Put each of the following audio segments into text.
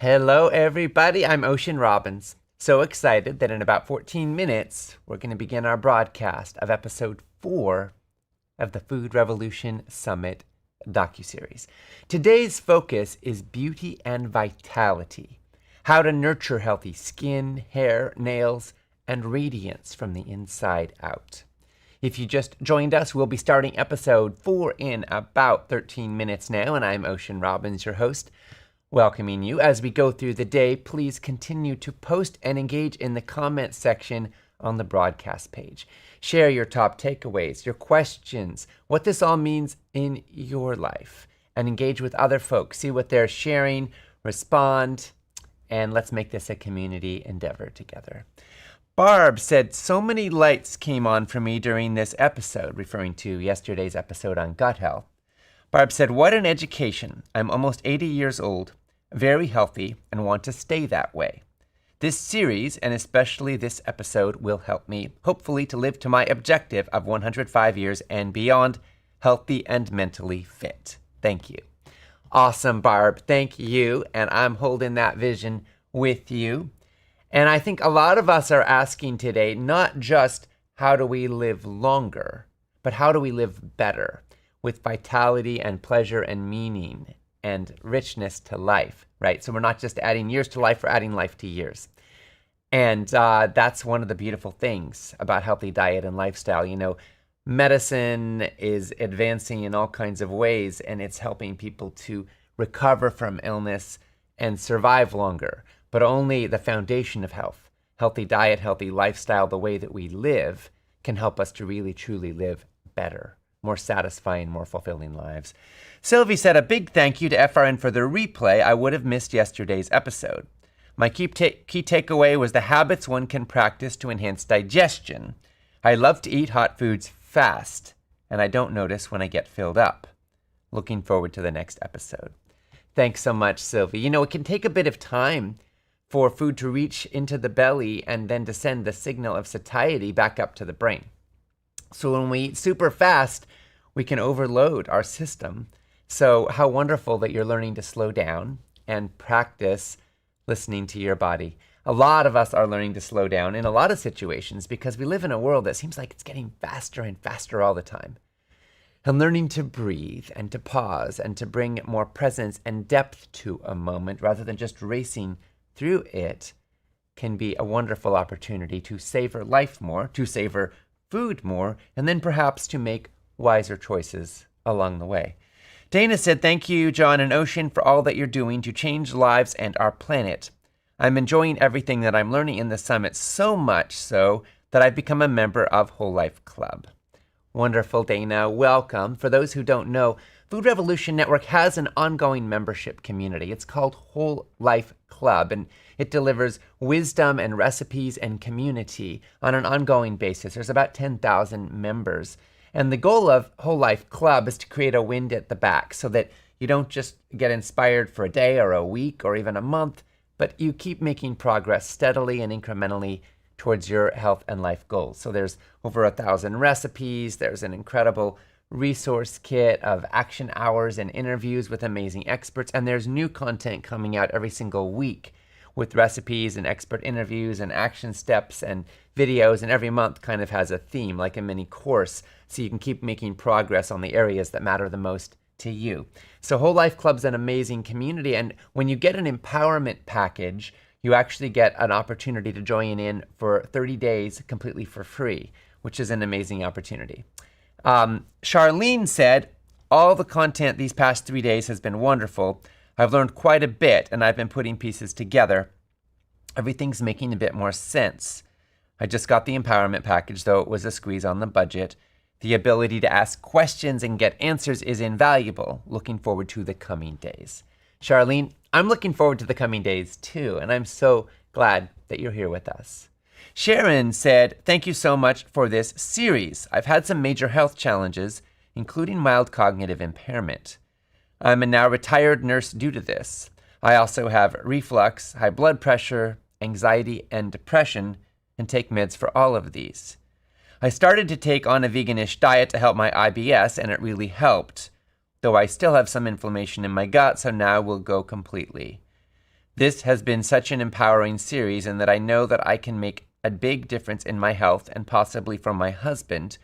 Hello, everybody. I'm Ocean Robbins. So excited that in about 14 minutes, we're going to begin our broadcast of episode 4 of the Food Revolution Summit docuseries. Today's focus is beauty and vitality, how to nurture healthy skin, hair, nails, and radiance from the inside out. If you just joined us, we'll be starting episode 4 in about 13 minutes now, and I'm Ocean Robbins, your host, welcoming you. As we go through the day, please continue to post and engage in the comment section on the broadcast page. Share your top takeaways, your questions, what this all means in your life, and engage with other folks. See what they're sharing, respond, and let's make this a community endeavor together. Barb said, so many lights came on for me during this episode, referring to yesterday's episode on gut health. Barb said, what an education. I'm almost 80 years old, very healthy, and want to stay that way. This series, and especially this episode, will help me, hopefully, to live to my objective of 105 years and beyond, healthy and mentally fit. Thank you. Awesome, Barb. Thank you. And I'm holding that vision with you. And I think a lot of us are asking today, not just how do we live longer, but how do we live better with vitality and pleasure and meaning and richness to life, right? So we're not just adding years to life, we're adding life to years. And that's one of the beautiful things about healthy diet and lifestyle. You know, medicine is advancing in all kinds of ways, and it's helping people to recover from illness and survive longer. But only the foundation of health, healthy diet, healthy lifestyle, the way that we live, can help us to really, truly live better, more satisfying, more fulfilling lives. Sylvie said, a big thank you to FRN for the replay. I would have missed yesterday's episode. My key takeaway was the habits one can practice to enhance digestion. I love to eat hot foods fast, and I don't notice when I get filled up. Looking forward to the next episode. Thanks so much, Sylvie. You know, it can take a bit of time for food to reach into the belly and then to send the signal of satiety back up to the brain. So when we eat super fast, we can overload our system. So how wonderful that you're learning to slow down and practice listening to your body. A lot of us are learning to slow down in a lot of situations because we live in a world that seems like it's getting faster and faster all the time. And learning to breathe and to pause and to bring more presence and depth to a moment rather than just racing through it can be a wonderful opportunity to savor life more, to savor food more, and then perhaps to make wiser choices along the way. Dana said, thank you, John and Ocean, for all that you're doing to change lives and our planet. I'm enjoying everything that I'm learning in the summit, so much so that I've become a member of Whole Life Club. Wonderful, Dana. Welcome. For those who don't know, Food Revolution Network has an ongoing membership community. It's called Whole Life Club, and it delivers wisdom and recipes and community on an ongoing basis. There's about 10,000 members. And the goal of Whole Life Club is to create a wind at the back so that you don't just get inspired for a day or a week or even a month, but you keep making progress steadily and incrementally towards your health and life goals. So there's over 1,000 recipes. There's an incredible resource kit of action hours and interviews with amazing experts. And there's new content coming out every single week with recipes and expert interviews and action steps and videos. And every month kind of has a theme, like a mini course, so you can keep making progress on the areas that matter the most to you. So Whole Life Club's an amazing community. And when you get an empowerment package, you actually get an opportunity to join in for 30 days completely for free, which is an amazing opportunity. Charlene said, all the content these past 3 days has been wonderful. I've learned quite a bit, and I've been putting pieces together. Everything's making a bit more sense. I just got the empowerment package, though it was a squeeze on the budget. The ability to ask questions and get answers is invaluable. Looking forward to the coming days. Charlene, I'm looking forward to the coming days too, and I'm so glad that you're here with us. Sharon said, thank you so much for this series. I've had some major health challenges, including mild cognitive impairment. I'm a now retired nurse due to this. I also have reflux, high blood pressure, anxiety, and depression, and take meds for all of these. I started to take on a veganish diet to help my IBS, and it really helped, though I still have some inflammation in my gut, so now we'll go completely. This has been such an empowering series in that I know that I can make a big difference in my health and possibly for my husband,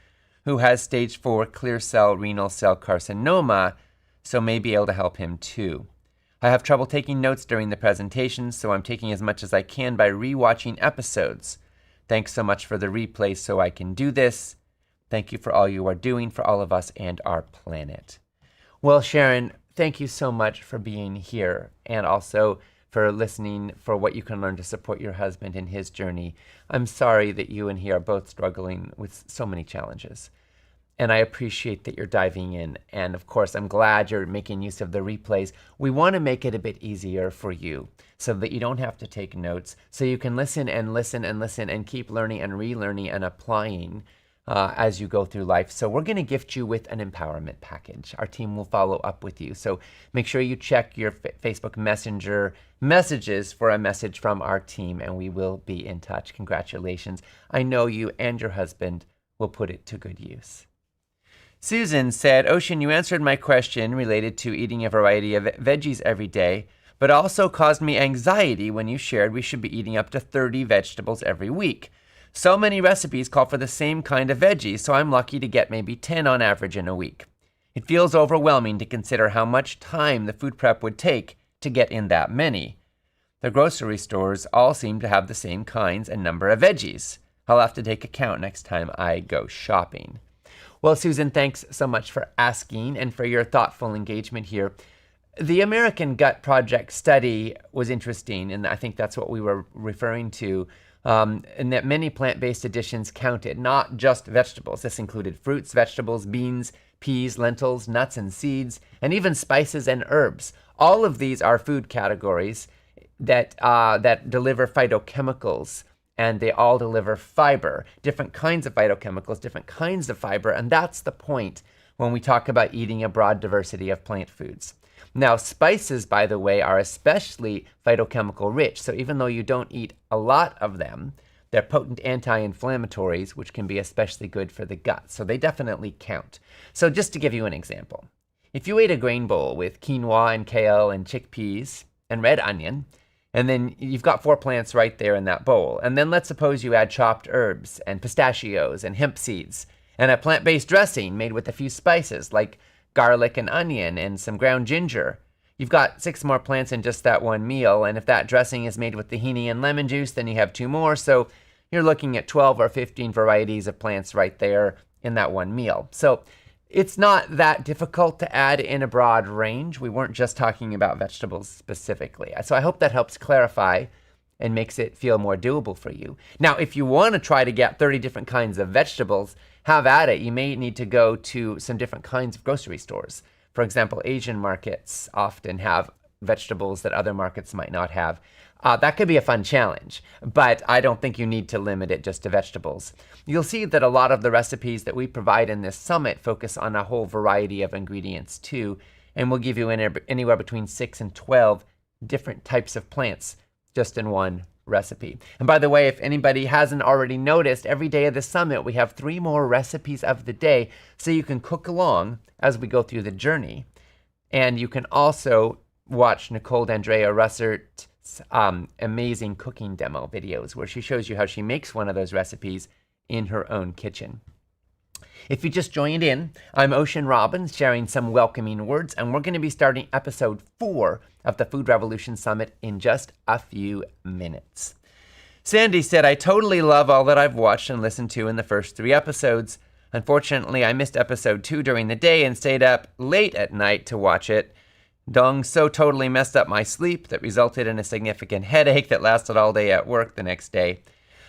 who has stage 4 clear cell renal cell carcinoma, so may be able to help him too. I have trouble taking notes during the presentation, so I'm taking as much as I can by rewatching episodes. Thanks so much for the replay so I can do this. Thank you for all you are doing for all of us and our planet. Well, Sharon, thank you so much for being here and also for listening, for what you can learn to support your husband in his journey. I'm sorry that you and he are both struggling with so many challenges. And I appreciate that you're diving in. And of course, I'm glad you're making use of the replays. We want to make it a bit easier for you so that you don't have to take notes, so you can listen and listen and listen and keep learning and relearning and applying as you go through life. So we're going to gift you with an empowerment package. Our team will follow up with you. So make sure you check your Facebook Messenger messages for a message from our team, and we will be in touch. Congratulations. I know you and your husband will put it to good use. Susan said, Ocean, you answered my question related to eating a variety of veggies every day, but also caused me anxiety when you shared we should be eating up to 30 vegetables every week. So many recipes call for the same kind of veggies, so I'm lucky to get maybe 10 on average in a week. It feels overwhelming to consider how much time the food prep would take to get in that many. The grocery stores all seem to have the same kinds and number of veggies. I'll have to take a count next time I go shopping. Well, Susan, thanks so much for asking and for your thoughtful engagement here. The American Gut Project study was interesting, and I think that's what we were referring to, in that many plant-based additions counted, not just vegetables. This included fruits, vegetables, beans, peas, lentils, nuts and seeds, and even spices and herbs. All of these are food categories that deliver phytochemicals, and they all deliver fiber, different kinds of phytochemicals, different kinds of fiber, and that's the point when we talk about eating a broad diversity of plant foods. Now, spices, by the way, are especially phytochemical rich, so even though you don't eat a lot of them, they're potent anti-inflammatories, which can be especially good for the gut, so they definitely count. So just to give you an example, if you ate a grain bowl with quinoa and kale and chickpeas and red onion, and then you've got 4 plants right there in that bowl. And then let's suppose you add chopped herbs and pistachios and hemp seeds and a plant-based dressing made with a few spices like garlic and onion and some ground ginger. You've got 6 more plants in just that one meal. And if that dressing is made with tahini and lemon juice, then you have 2 more. So you're looking at 12 or 15 varieties of plants right there in that one meal. So it's not that difficult to add in a broad range. We weren't just talking about vegetables specifically. So I hope that helps clarify and makes it feel more doable for you. Now, if you want to try to get 30 different kinds of vegetables, have at it. You may need to go to some different kinds of grocery stores. For example, Asian markets often have vegetables that other markets might not have. That could be a fun challenge, but I don't think you need to limit it just to vegetables. You'll see that a lot of the recipes that we provide in this summit focus on a whole variety of ingredients too, and we'll give you anywhere between 6 and 12 different types of plants just in one recipe. And by the way, if anybody hasn't already noticed, every day of the summit we have 3 more recipes of the day, so you can cook along as we go through the journey. And you can also watch Nicole D'Andrea Russert's amazing cooking demo videos where she shows you how she makes one of those recipes in her own kitchen. If you just joined in, I'm Ocean Robbins sharing some welcoming words, and we're going to be starting episode 4 of the Food Revolution Summit in just a few minutes. Sandy said, I totally love all that I've watched and listened to in the first 3 episodes. Unfortunately, I missed episode 2 during the day and stayed up late at night to watch it. Dong so totally messed up my sleep that resulted in a significant headache that lasted all day at work the next day.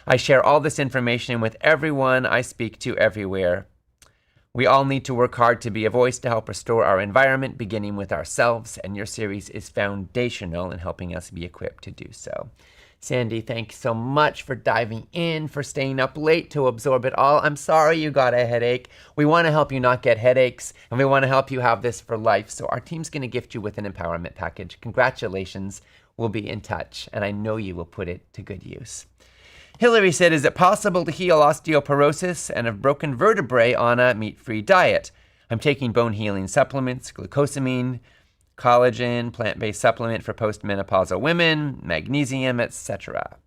I share all this information with everyone I speak to everywhere. We all need to work hard to be a voice to help restore our environment, beginning with ourselves, and your series is foundational in helping us be equipped to do so. Sandy, thanks so much for diving in, for staying up late to absorb it all. I'm sorry you got a headache. We want to help you not get headaches, and we want to help you have this for life. So our team's going to gift you with an empowerment package. Congratulations. We'll be in touch, and I know you will put it to good use. Hillary said, is it possible to heal osteoporosis and have broken vertebrae on a meat-free diet? I'm taking bone healing supplements, glucosamine, collagen, plant-based supplement for postmenopausal women, magnesium, etc.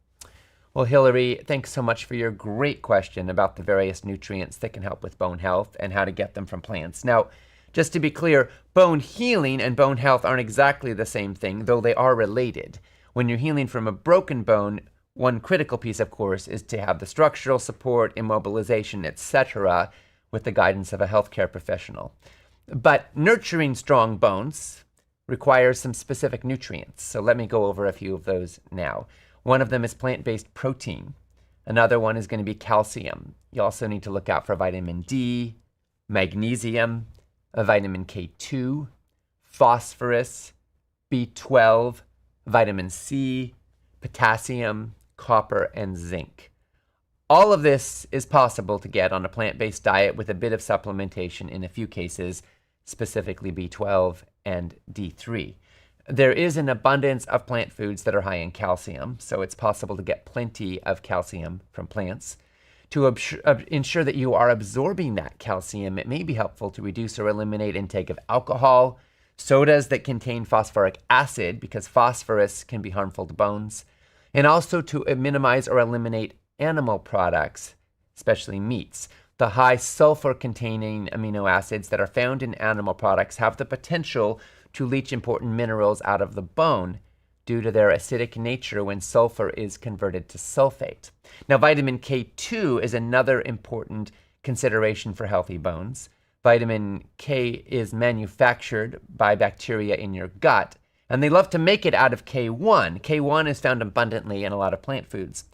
Well, Hillary, thanks so much for your great question about the various nutrients that can help with bone health and how to get them from plants. Now, just to be clear, bone healing and bone health aren't exactly the same thing, though they are related. When you're healing from a broken bone, one critical piece, of course, is to have the structural support, immobilization, etc., with the guidance of a healthcare professional. But nurturing strong bones requires some specific nutrients, so let me go over a few of those now. One of them is plant-based protein. Another one is going to be calcium. You also need to look out for vitamin D, magnesium, vitamin K2, phosphorus, B12, vitamin C, potassium, copper, and zinc. All of this is possible to get on a plant-based diet with a bit of supplementation in a few cases, specifically B12 and D3. There is an abundance of plant foods that are high in calcium, so it's possible to get plenty of calcium from plants. To ensure that you are absorbing that calcium, it may be helpful to reduce or eliminate intake of alcohol, sodas that contain phosphoric acid, because phosphorus can be harmful to bones, and also to minimize or eliminate animal products, especially meats. The high sulfur-containing amino acids that are found in animal products have the potential to leach important minerals out of the bone due to their acidic nature when sulfur is converted to sulfate. Now, vitamin K2 is another important consideration for healthy bones. Vitamin K is manufactured by bacteria in your gut, and they love to make it out of K1. K1 is found abundantly in a lot of plant foods.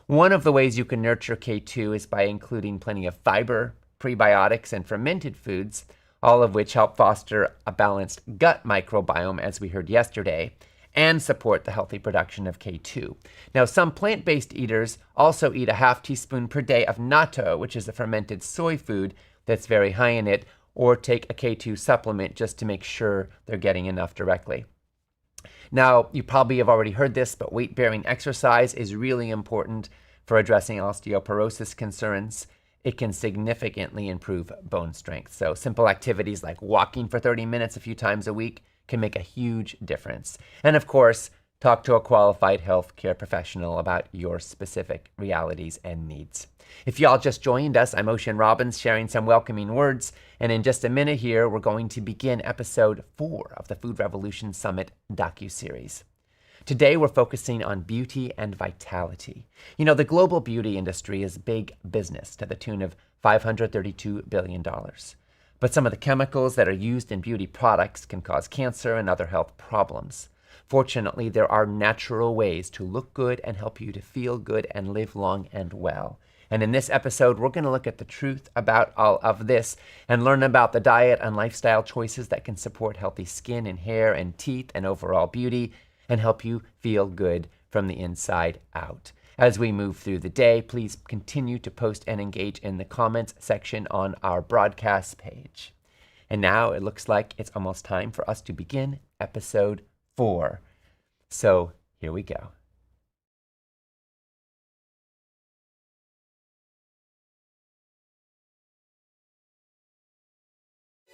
One of the ways you can nurture K2 is by including plenty of fiber, prebiotics, and fermented foods, all of which help foster a balanced gut microbiome, as we heard yesterday, and support the healthy production of K2. Now, some plant-based eaters also eat a half teaspoon per day of natto, which is a fermented soy food that's very high in it, or take a K2 supplement just to make sure they're getting enough directly. Now, you probably have already heard this, but weight-bearing exercise is really important for addressing osteoporosis concerns. It can significantly improve bone strength. So simple activities like walking for 30 minutes a few times a week can make a huge difference. And of course, talk to a qualified healthcare professional about your specific realities and needs. If y'all just joined us, I'm Ocean Robbins sharing some welcoming words. And in just a minute here, we're going to begin episode 4 of the Food Revolution Summit docuseries. Today, we're focusing on beauty and vitality. You know, the global beauty industry is big business to the tune of $532 billion. But some of the chemicals that are used in beauty products can cause cancer and other health problems. Fortunately, there are natural ways to look good and help you to feel good and live long and well. And in this episode, we're going to look at the truth about all of this and learn about the diet and lifestyle choices that can support healthy skin and hair and teeth and overall beauty and help you feel good from the inside out. As we move through the day, please continue to post and engage in the comments section on our broadcast page. And now it looks like it's almost time for us to begin episode 4. So here we go.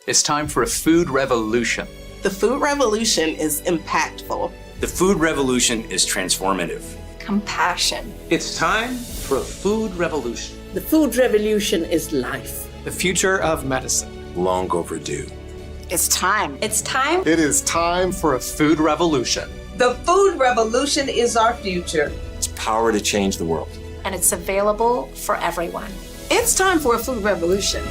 It's time for a food revolution. The food revolution is impactful. The food revolution is transformative. Compassion. It's time for a food revolution. The food revolution is life. The future of medicine. Long overdue. It's time. It's time. It is time for a food revolution. The food revolution is our future. It's power to change the world. And it's available for everyone. It's time for a food revolution.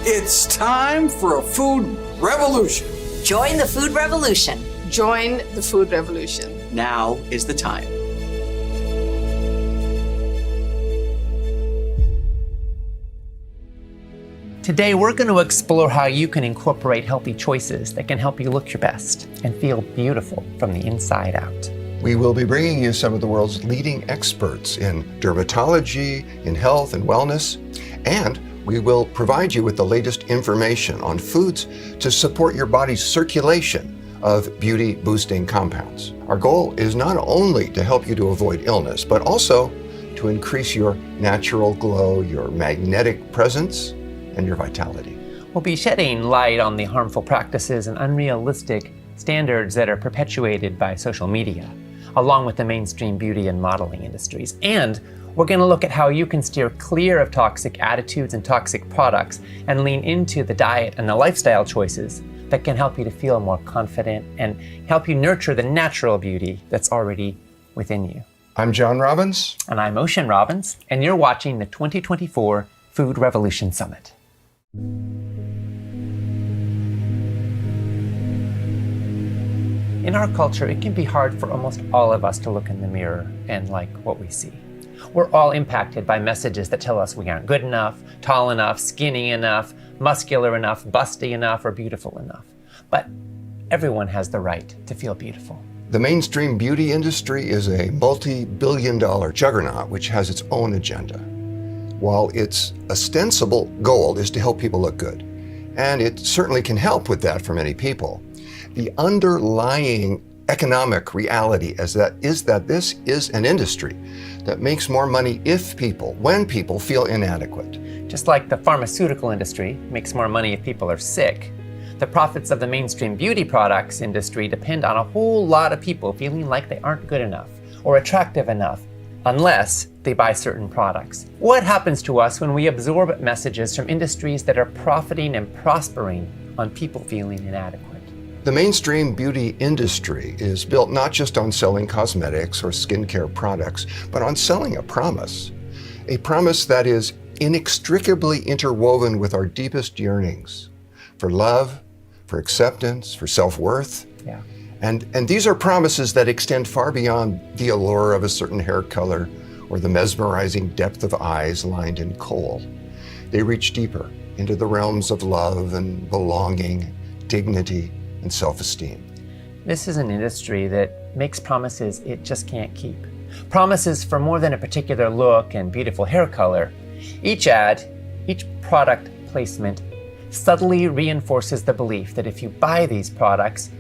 It's time for a food revolution. Join the food revolution. Join the food revolution. Now is the time. Today, we're going to explore how you can incorporate healthy choices that can help you look your best and feel beautiful from the inside out. We will be bringing you some of the world's leading experts in dermatology, in health and wellness, and we will provide you with the latest information on foods to support your body's circulation of beauty-boosting compounds. Our goal is not only to help you to avoid illness, but also to increase your natural glow, your magnetic presence, and your vitality. We'll be shedding light on the harmful practices and unrealistic standards that are perpetuated by social media, along with the mainstream beauty and modeling industries. And we're going to look at how you can steer clear of toxic attitudes and toxic products and lean into the diet and the lifestyle choices that can help you to feel more confident and help you nurture the natural beauty that's already within you. I'm John Robbins. And I'm Ocean Robbins, and you're watching the 2024 Food Revolution Summit. In our culture, it can be hard for almost all of us to look in the mirror and like what we see. We're all impacted by messages that tell us we aren't good enough, tall enough, skinny enough, muscular enough, busty enough, or beautiful enough. But everyone has the right to feel beautiful. The mainstream beauty industry is a multi-billion-dollar juggernaut which has its own agenda. While its ostensible goal is to help people look good, and it certainly can help with that for many people, the underlying economic reality is that this is an industry that makes more money when people feel inadequate. Just like the pharmaceutical industry makes more money if people are sick, the profits of the mainstream beauty products industry depend on a whole lot of people feeling like they aren't good enough or attractive enough unless they buy certain products. What happens to us when we absorb messages from industries that are profiting and prospering on people feeling inadequate? The mainstream beauty industry is built not just on selling cosmetics or skincare products, but on selling a promise that is inextricably interwoven with our deepest yearnings for love, for acceptance, for self-worth. Yeah. And these are promises that extend far beyond the allure of a certain hair color or the mesmerizing depth of eyes lined in kohl. They reach deeper into the realms of love and belonging, dignity, and self-esteem. This is an industry that makes promises it just can't keep. Promises for more than a particular look and beautiful hair color. Each ad, each product placement subtly reinforces the belief that if you buy these products,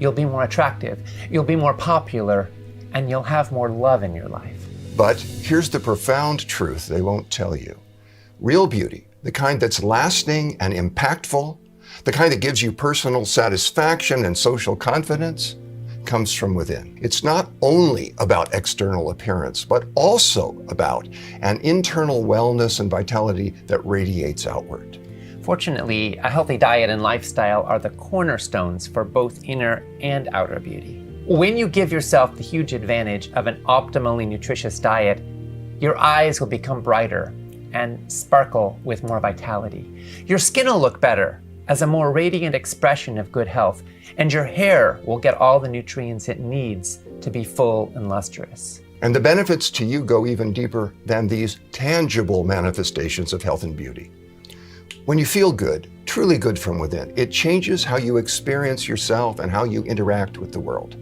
you'll be more attractive, you'll be more popular, and you'll have more love in your life. But here's the profound truth they won't tell you. Real beauty, the kind that's lasting and impactful, the kind that gives you personal satisfaction and social confidence, comes from within. It's not only about external appearance, but also about an internal wellness and vitality that radiates outward. Fortunately, a healthy diet and lifestyle are the cornerstones for both inner and outer beauty. When you give yourself the huge advantage of an optimally nutritious diet, your eyes will become brighter and sparkle with more vitality. Your skin will look better as a more radiant expression of good health, and your hair will get all the nutrients it needs to be full and lustrous. And the benefits to you go even deeper than these tangible manifestations of health and beauty. When you feel good, truly good from within, it changes how you experience yourself and how you interact with the world.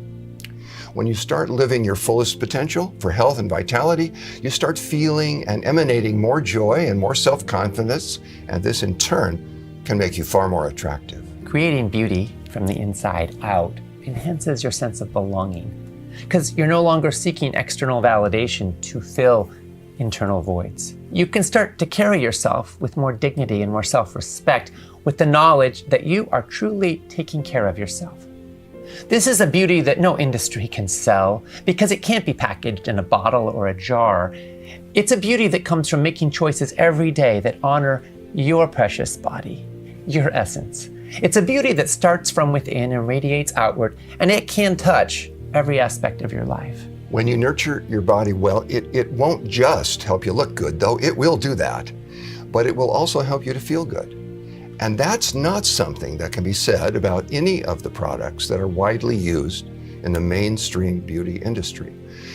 When you start living your fullest potential for health and vitality, you start feeling and emanating more joy and more self-confidence, and this in turn can make you far more attractive. Creating beauty from the inside out enhances your sense of belonging, because you're no longer seeking external validation to fill internal voids. You can start to carry yourself with more dignity and more self-respect, with the knowledge that you are truly taking care of yourself. This is a beauty that no industry can sell because it can't be packaged in a bottle or a jar. It's a beauty that comes from making choices every day that honor your precious body, your essence. It's a beauty that starts from within and radiates outward, and it can touch every aspect of your life. When you nurture your body well, it won't just help you look good, though it will do that, but it will also help you to feel good. And that's not something that can be said about any of the products that are widely used in the mainstream beauty industry.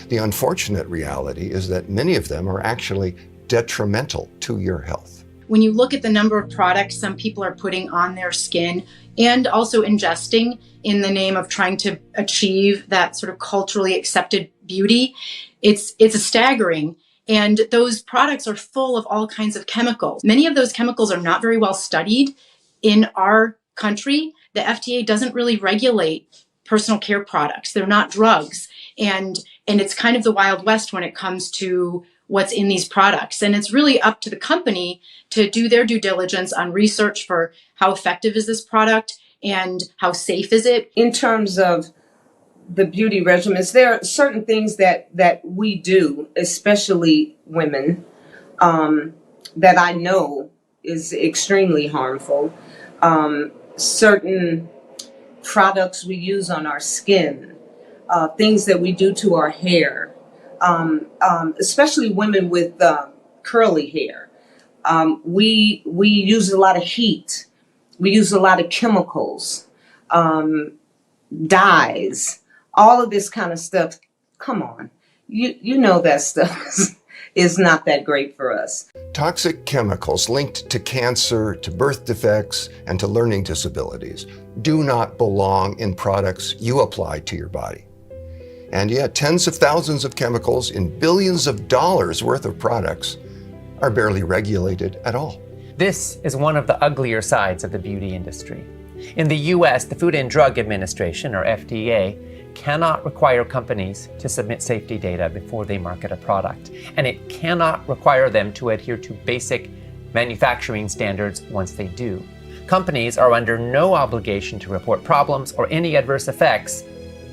The unfortunate reality is that many of them are actually detrimental to your health. When you look at the number of products some people are putting on their skin and also ingesting in the name of trying to achieve that sort of culturally accepted beauty, it's staggering. And those products are full of all kinds of chemicals. Many of those chemicals are not very well studied in our country. The FDA doesn't really regulate personal care products. They're not drugs. And it's kind of the Wild West when it comes to what's in these products. And it's really up to the company to do their due diligence on research for how effective is this product and how safe is it. In terms of the beauty regimens, there are certain things that we do, especially women, that I know is extremely harmful. Certain products we use on our skin, things that we do to our hair, especially women with curly hair. We use a lot of heat. We use a lot of chemicals, dyes, all of this kind of stuff. Come on, you know that stuff is not that great for us. Toxic chemicals linked to cancer, to birth defects, and to learning disabilities do not belong in products you apply to your body. And yet, tens of thousands of chemicals in billions of dollars worth of products are barely regulated at all. This is one of the uglier sides of the beauty industry. In the US, the Food and Drug Administration, or FDA, cannot require companies to submit safety data before they market a product, and it cannot require them to adhere to basic manufacturing standards once they do. Companies are under no obligation to report problems or any adverse effects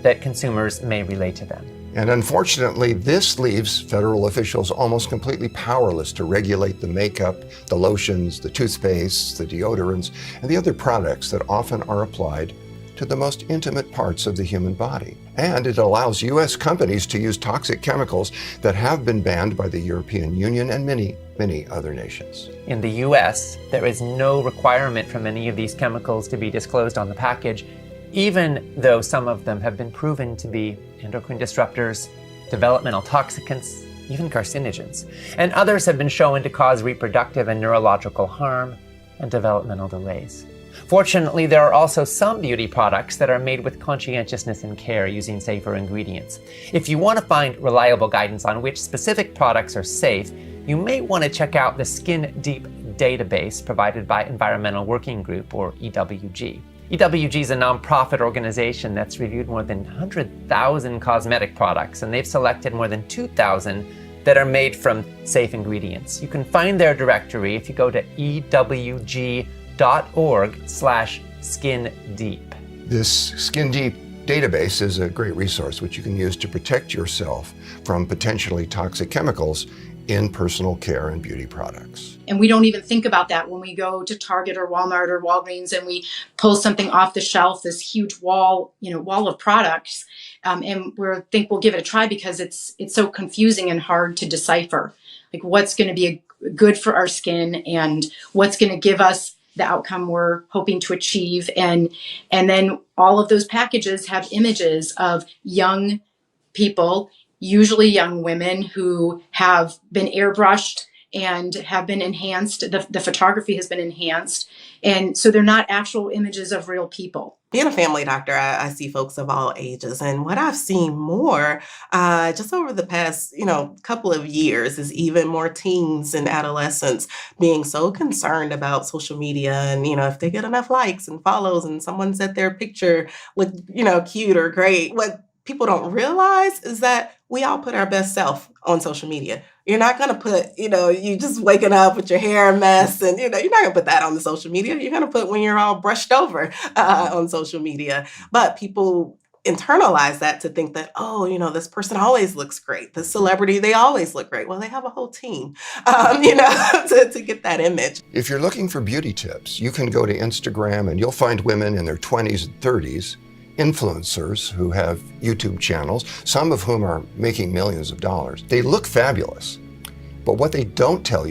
that consumers may relate to them. And unfortunately, this leaves federal officials almost completely powerless to regulate the makeup, the lotions, the toothpastes, the deodorants, and the other products that often are applied to the most intimate parts of the human body. And it allows U.S. companies to use toxic chemicals that have been banned by the European Union and many, many other nations. In the US, there is no requirement for many of these chemicals to be disclosed on the package, even though some of them have been proven to be endocrine disruptors, developmental toxicants, even carcinogens. And others have been shown to cause reproductive and neurological harm and developmental delays. Fortunately, there are also some beauty products that are made with conscientiousness and care using safer ingredients. If you want to find reliable guidance on which specific products are safe, you may want to check out the Skin Deep database provided by Environmental Working Group, or EWG. EWG is a nonprofit organization that's reviewed more than 100,000 cosmetic products, and they've selected more than 2,000 that are made from safe ingredients. You can find their directory if you go to ewg.org/skindeep. This Skin Deep database is a great resource which you can use to protect yourself from potentially toxic chemicals in personal care and beauty products. And we don't even think about that when we go to Target or Walmart or Walgreens and we pull something off the shelf, this huge wall of products, and we think we'll give it a try because it's so confusing and hard to decipher. Like what's going to be good for our skin and what's going to give us the outcome we're hoping to achieve. And then all of those packages have images of young people, usually young women, who have been airbrushed and have been enhanced. The photography has been enhanced. And so they're not actual images of real people. Being a family doctor, I see folks of all ages. And what I've seen more just over the past, couple of years is even more teens and adolescents being so concerned about social media. And, if they get enough likes and follows and someone said their picture looked, cute or great, what people don't realize is that we all put our best self on social media. You're not going to put, you just waking up with your hair a mess and, you're not going to put that on the social media. You're going to put when you're all brushed over on social media. But people internalize that to think that, this person always looks great. The celebrity, they always look great. Well, they have a whole team, to get that image. If you're looking for beauty tips, you can go to Instagram and you'll find women in their 20s and 30s, influencers who have YouTube channels, some of whom are making millions of dollars. They look fabulous, but what they won't tell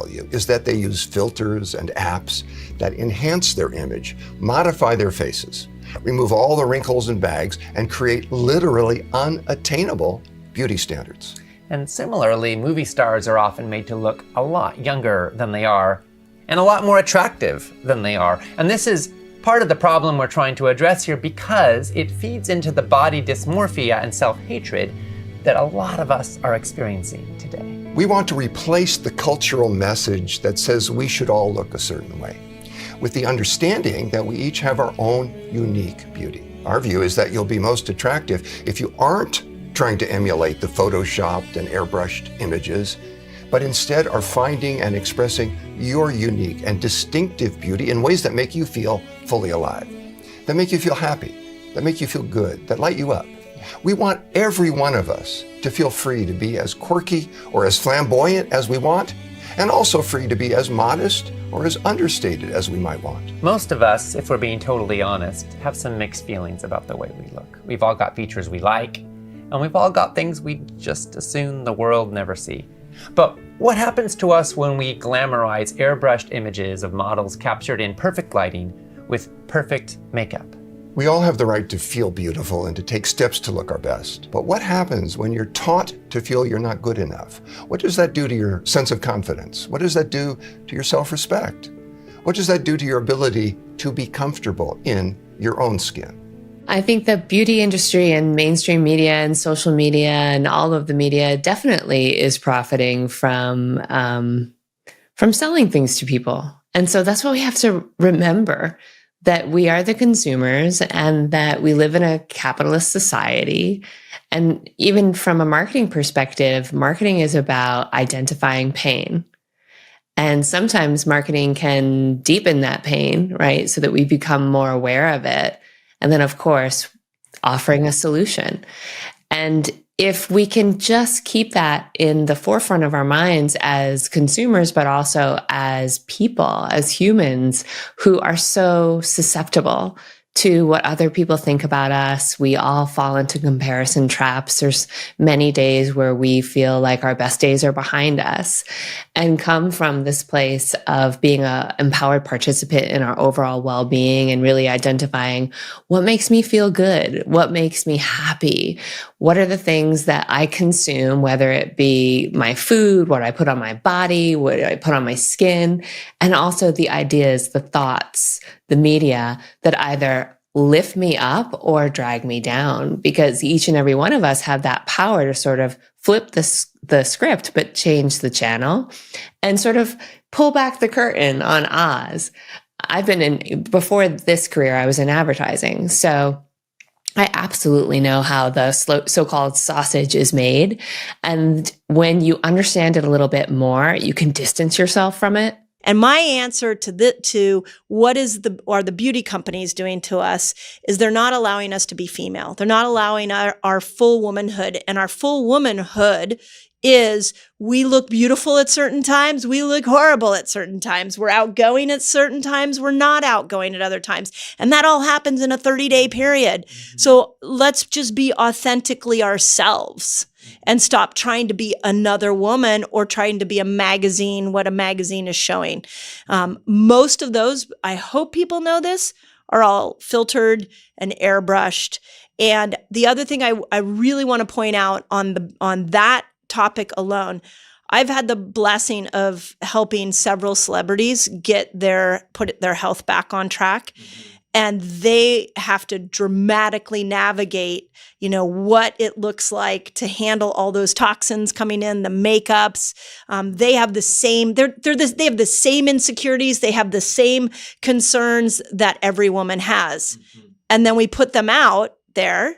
you is that they use filters and apps that enhance their image, modify their faces, remove all the wrinkles and bags, and create literally unattainable beauty standards. And similarly, movie stars are often made to look a lot younger than they are and a lot more attractive than they are. And this is part of the problem we're trying to address here because it feeds into the body dysmorphia and self-hatred that a lot of us are experiencing today. We want to replace the cultural message that says we should all look a certain way with the understanding that we each have our own unique beauty. Our view is that you'll be most attractive if you aren't trying to emulate the photoshopped and airbrushed images, but instead are finding and expressing your unique and distinctive beauty in ways that make you feel fully alive, that make you feel happy, that make you feel good, that light you up. We want every one of us to feel free to be as quirky or as flamboyant as we want, and also free to be as modest or as understated as we might want. Most of us, if we're being totally honest, have some mixed feelings about the way we look. We've all got features we like, and we've all got things we just assume the world never see. But what happens to us when we glamorize airbrushed images of models captured in perfect lighting with perfect makeup? We all have the right to feel beautiful and to take steps to look our best. But what happens when you're taught to feel you're not good enough? What does that do to your sense of confidence? What does that do to your self-respect? What does that do to your ability to be comfortable in your own skin? I think the beauty industry and mainstream media and social media and all of the media definitely is profiting from selling things to people. And so that's what we have to remember, that we are the consumers and that we live in a capitalist society. And even from a marketing perspective, marketing is about identifying pain. And sometimes marketing can deepen that pain, right? So that we become more aware of it. And then, of course, offering a solution. And if we can just keep that in the forefront of our minds as consumers, but also as people, as humans who are so susceptible to what other people think about us. We all fall into comparison traps. There's many days where we feel like our best days are behind us, and come from this place of being an empowered participant in our overall well-being and really identifying what makes me feel good, what makes me happy, what are the things that I consume, whether it be my food, what I put on my body, what I put on my skin, and also the ideas, the thoughts, the media that either lift me up or drag me down, because each and every one of us have that power to sort of flip the script, but change the channel and sort of pull back the curtain on Oz. Before this career, I was in advertising. So I absolutely know how the so-called sausage is made. And when you understand it a little bit more, you can distance yourself from it. And my answer to what are the beauty companies doing to us is they're not allowing us to be female. They're not allowing our full womanhood. And our full womanhood is we look beautiful at certain times. We look horrible at certain times. We're outgoing at certain times. We're not outgoing at other times. And that all happens in a 30-day period. So let's just be authentically ourselves and stop trying to be another woman or trying to be a magazine, what a magazine is showing. Most of those, I hope people know this, are all filtered and airbrushed. And the other thing I really want to point out on that topic alone, I've had the blessing of helping several celebrities put their health back on track. And they have to dramatically navigate, what it looks like to handle all those toxins coming in, the makeups. They have the same, they have the same insecurities. They have the same concerns that every woman has. Mm-hmm. And then we put them out there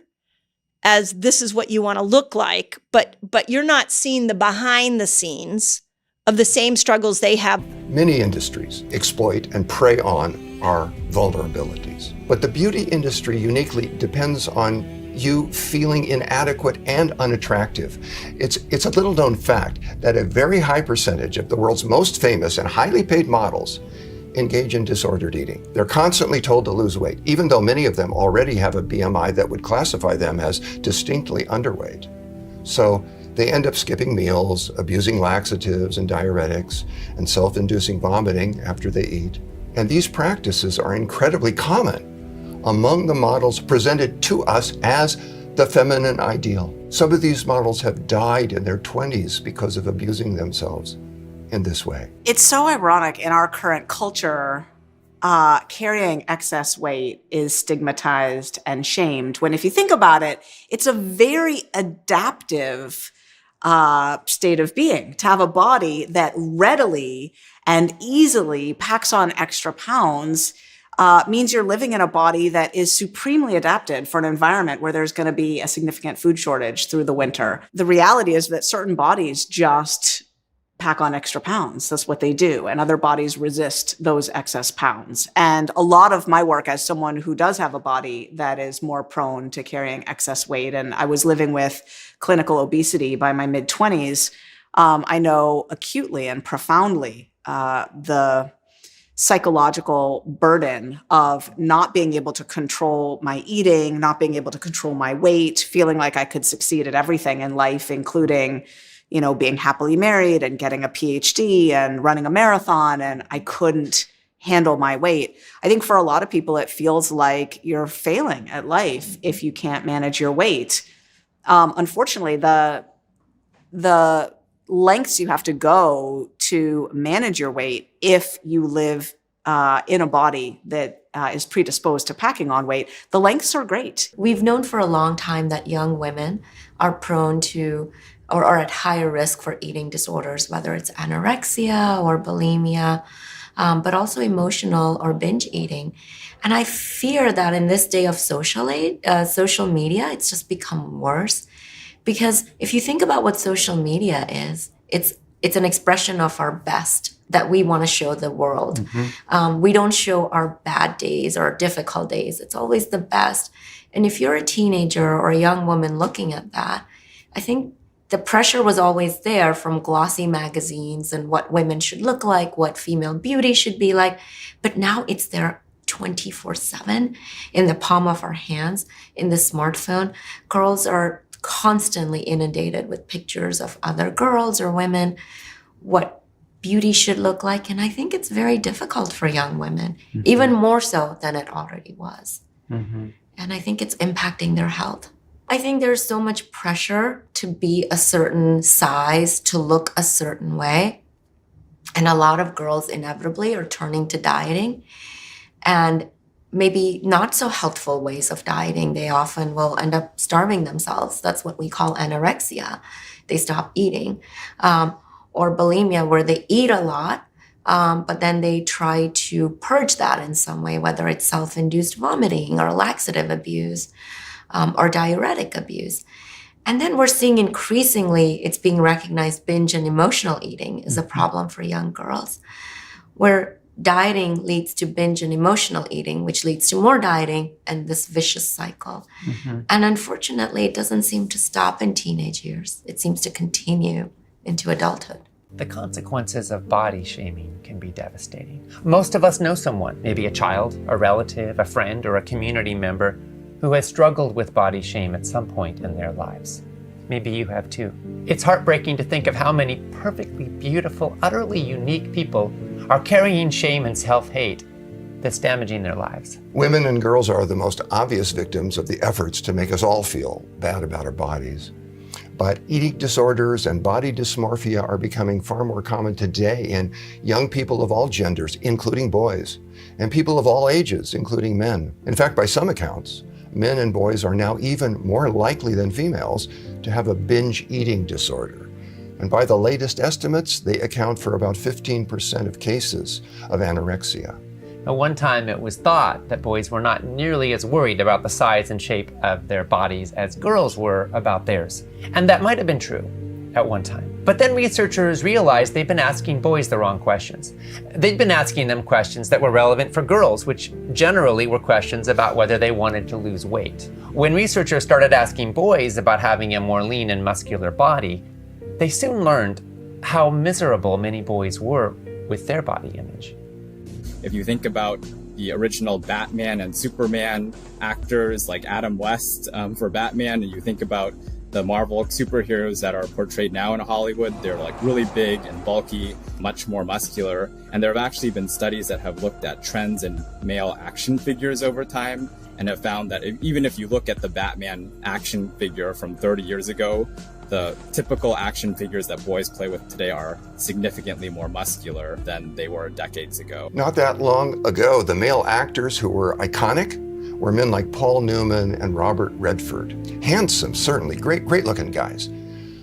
as this is what you want to look like, but you're not seeing the behind the scenes of the same struggles they have. Many industries exploit and prey on our vulnerabilities. But the beauty industry uniquely depends on you feeling inadequate and unattractive. It's a little known fact that a very high percentage of the world's most famous and highly paid models engage in disordered eating. They're constantly told to lose weight, even though many of them already have a BMI that would classify them as distinctly underweight. So they end up skipping meals, abusing laxatives and diuretics, and self-inducing vomiting after they eat. And these practices are incredibly common among the models presented to us as the feminine ideal. Some of these models have died in their 20s because of abusing themselves in this way. It's so ironic in our current culture. carrying excess weight is stigmatized and shamed, when if you think about it, it's a very adaptive state of being. To have a body that readily and easily packs on extra pounds means you're living in a body that is supremely adapted for an environment where there's going to be a significant food shortage through the winter. The reality is that certain bodies just pack on extra pounds. That's what they do. And other bodies resist those excess pounds. And a lot of my work as someone who does have a body that is more prone to carrying excess weight, and I was living with clinical obesity by my mid-20s, I know acutely and profoundly the psychological burden of not being able to control my eating, not being able to control my weight, feeling like I could succeed at everything in life, including being happily married and getting a PhD and running a marathon, and I couldn't handle my weight. I think for a lot of people, it feels like you're failing at life if you can't manage your weight. Unfortunately, the lengths you have to go to manage your weight if you live in a body that is predisposed to packing on weight, the lengths are great. We've known for a long time that young women are prone to or are at higher risk for eating disorders, whether it's anorexia or bulimia, but also emotional or binge eating. And I fear that in this day of social media, it's just become worse. Because if you think about what social media is, it's an expression of our best that we want to show the world. Mm-hmm. We don't show our bad days or difficult days. It's always the best. And if you're a teenager or a young woman looking at that, I think the pressure was always there from glossy magazines and what women should look like, what female beauty should be like. But now it's there 24/7 in the palm of our hands, in the smartphone. Girls are constantly inundated with pictures of other girls or women, what beauty should look like. And I think it's very difficult for young women, mm-hmm. even more so than it already was. Mm-hmm. And I think it's impacting their health. I think there's so much pressure to be a certain size, to look a certain way. And a lot of girls inevitably are turning to dieting and maybe not so healthful ways of dieting. They often will end up starving themselves. That's what we call anorexia. They stop eating. Or bulimia, where they eat a lot, but then they try to purge that in some way, whether it's self-induced vomiting or laxative abuse or diuretic abuse. And then we're seeing increasingly it's being recognized binge and emotional eating is a problem for young girls, where dieting leads to binge and emotional eating, which leads to more dieting and this vicious cycle. Mm-hmm. And unfortunately, it doesn't seem to stop in teenage years. It seems to continue into adulthood. The consequences of body shaming can be devastating. Most of us know someone, maybe a child, a relative, a friend, or a community member who has struggled with body shame at some point in their lives. Maybe you have too. It's heartbreaking to think of how many perfectly beautiful, utterly unique people are carrying shame and self-hate that's damaging their lives. Women and girls are the most obvious victims of the efforts to make us all feel bad about our bodies. But eating disorders and body dysmorphia are becoming far more common today in young people of all genders, including boys, and people of all ages, including men. In fact, by some accounts, men and boys are now even more likely than females to have a binge eating disorder. And by the latest estimates, they account for about 15% of cases of anorexia. At one time, it was thought that boys were not nearly as worried about the size and shape of their bodies as girls were about theirs. And that might have been true at one time. But then researchers realized they'd been asking boys the wrong questions. They'd been asking them questions that were relevant for girls, which generally were questions about whether they wanted to lose weight. When researchers started asking boys about having a more lean and muscular body, they soon learned how miserable many boys were with their body image. If you think about the original Batman and Superman actors like Adam West for Batman, and you think about the Marvel superheroes that are portrayed now in Hollywood, they're like really big and bulky, much more muscular. And there have actually been studies that have looked at trends in male action figures over time and have found that even if you look at the Batman action figure from 30 years ago the typical action figures that boys play with today are significantly more muscular than they were decades ago. Not that long ago, the male actors who were iconic were men like Paul Newman and Robert Redford. Handsome, certainly, great looking guys.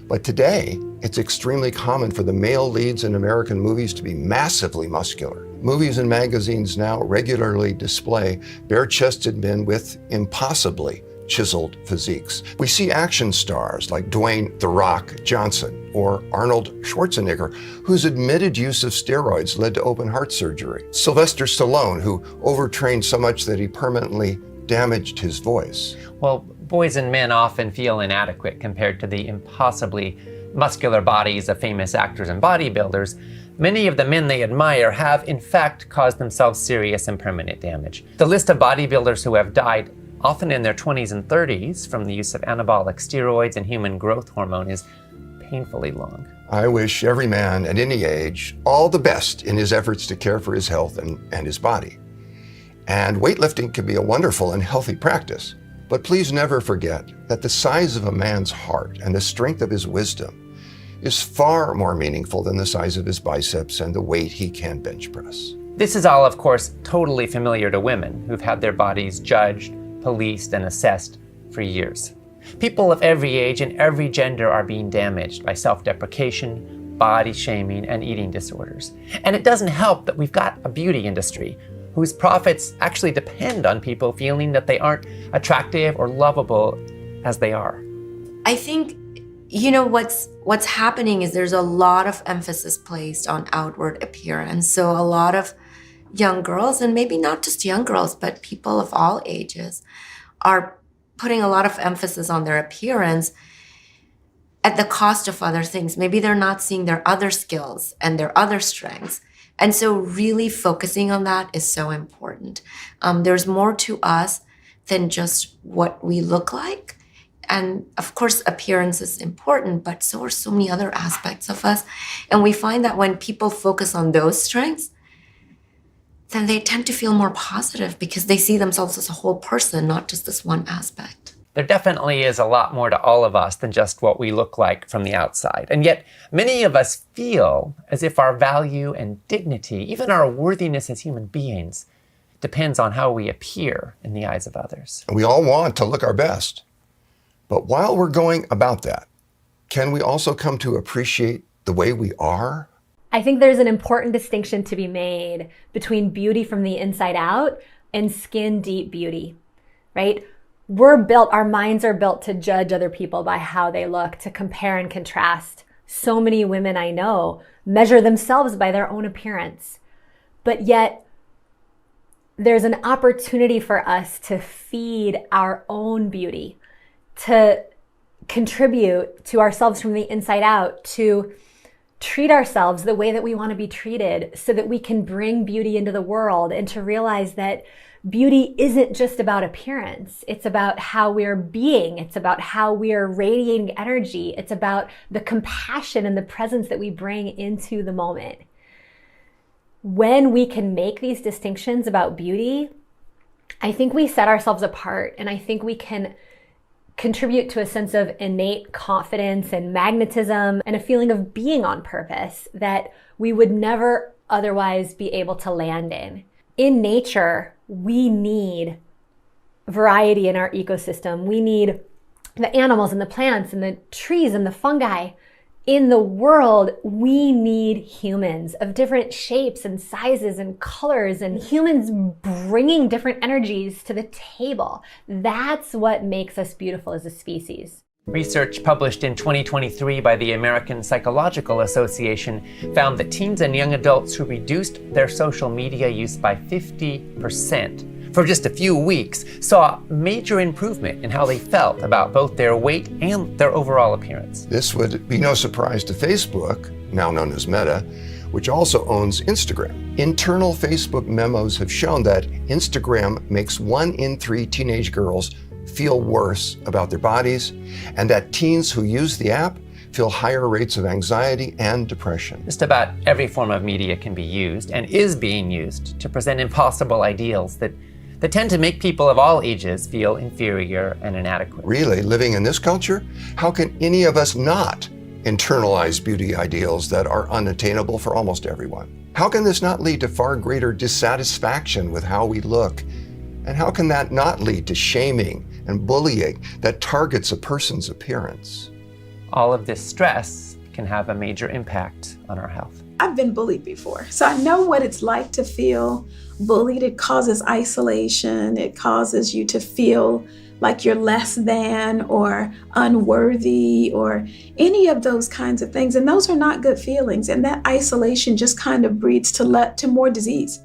But today, it's extremely common for the male leads in American movies to be massively muscular. Movies and magazines now regularly display bare-chested men with impossibly chiseled physiques. We see action stars like Dwayne "The Rock" Johnson or Arnold Schwarzenegger, whose admitted use of steroids led to open heart surgery. Sylvester Stallone, who overtrained so much that he permanently damaged his voice. Well, boys and men often feel inadequate compared to the impossibly muscular bodies of famous actors and bodybuilders. Many of the men they admire have, in fact, caused themselves serious and permanent damage. The list of bodybuilders who have died, often in their 20s and 30s, from the use of anabolic steroids and human growth hormone is painfully long. I wish every man at any age all the best in his efforts to care for his health and his body. And weightlifting can be a wonderful and healthy practice. But please never forget that the size of a man's heart and the strength of his wisdom is far more meaningful than the size of his biceps and the weight he can bench press. This is all, of course, totally familiar to women who've had their bodies judged, policed, and assessed for years. People of every age and every gender are being damaged by self-deprecation, body shaming, and eating disorders. And it doesn't help that we've got a beauty industry whose profits actually depend on people feeling that they aren't attractive or lovable as they are. I think, what's happening is there's a lot of emphasis placed on outward appearance. So a lot of young girls, and maybe not just young girls, but people of all ages, are putting a lot of emphasis on their appearance at the cost of other things. Maybe they're not seeing their other skills and their other strengths. And so really focusing on that is so important. There's more to us than just what we look like. And of course, appearance is important, but so are so many other aspects of us. And we find that when people focus on those strengths, then they tend to feel more positive because they see themselves as a whole person, not just this one aspect. There definitely is a lot more to all of us than just what we look like from the outside. And yet, many of us feel as if our value and dignity, even our worthiness as human beings, depends on how we appear in the eyes of others. We all want to look our best. But while we're going about that, can we also come to appreciate the way we are? I think there's an important distinction to be made between beauty from the inside out and skin deep beauty, right? Our minds are built to judge other people by how they look, to compare and contrast. So many women I know measure themselves by their own appearance. But yet, there's an opportunity for us to feed our own beauty, to contribute to ourselves from the inside out, to treat ourselves the way that we want to be treated so that we can bring beauty into the world, and to realize that beauty isn't just about appearance. It's about how we're being. It's about how we're radiating energy. It's about the compassion and the presence that we bring into the moment. When we can make these distinctions about beauty, I think we set ourselves apart, and I think we can contribute to a sense of innate confidence and magnetism and a feeling of being on purpose that we would never otherwise be able to land in. In nature, we need variety in our ecosystem. We need the animals and the plants and the trees and the fungi. In the world, we need humans of different shapes and sizes and colors, and humans bringing different energies to the table. That's what makes us beautiful as a species. Research published in 2023 by the American Psychological Association found that teens and young adults who reduced their social media use by 50% for just a few weeks saw major improvement in how they felt about both their weight and their overall appearance. This would be no surprise to Facebook, now known as Meta, which also owns Instagram. Internal Facebook memos have shown that Instagram makes 1 in 3 teenage girls feel worse about their bodies, and that teens who use the app feel higher rates of anxiety and depression. Just about every form of media can be used and is being used to present impossible ideals that that tend to make people of all ages feel inferior and inadequate. Really, living in this culture, how can any of us not internalize beauty ideals that are unattainable for almost everyone? How can this not lead to far greater dissatisfaction with how we look? And how can that not lead to shaming and bullying that targets a person's appearance? All of this stress can have a major impact on our health. I've been bullied before, so I know what it's like to feel bullied. It causes isolation. It causes you to feel like you're less than or unworthy or any of those kinds of things. And those are not good feelings. And that isolation just kind of breeds to more disease,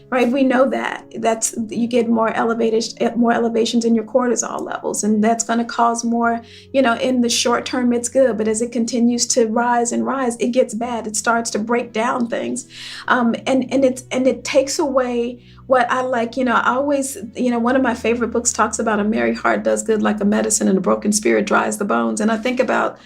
right? We know that. You get more elevations in your cortisol levels, and that's going to cause more, in the short term, it's good. But as it continues to rise and rise, it gets bad. It starts to break down things. And it takes away what I like. I always, one of my favorite books talks about a merry heart does good like a medicine and a broken spirit dries the bones. And I think about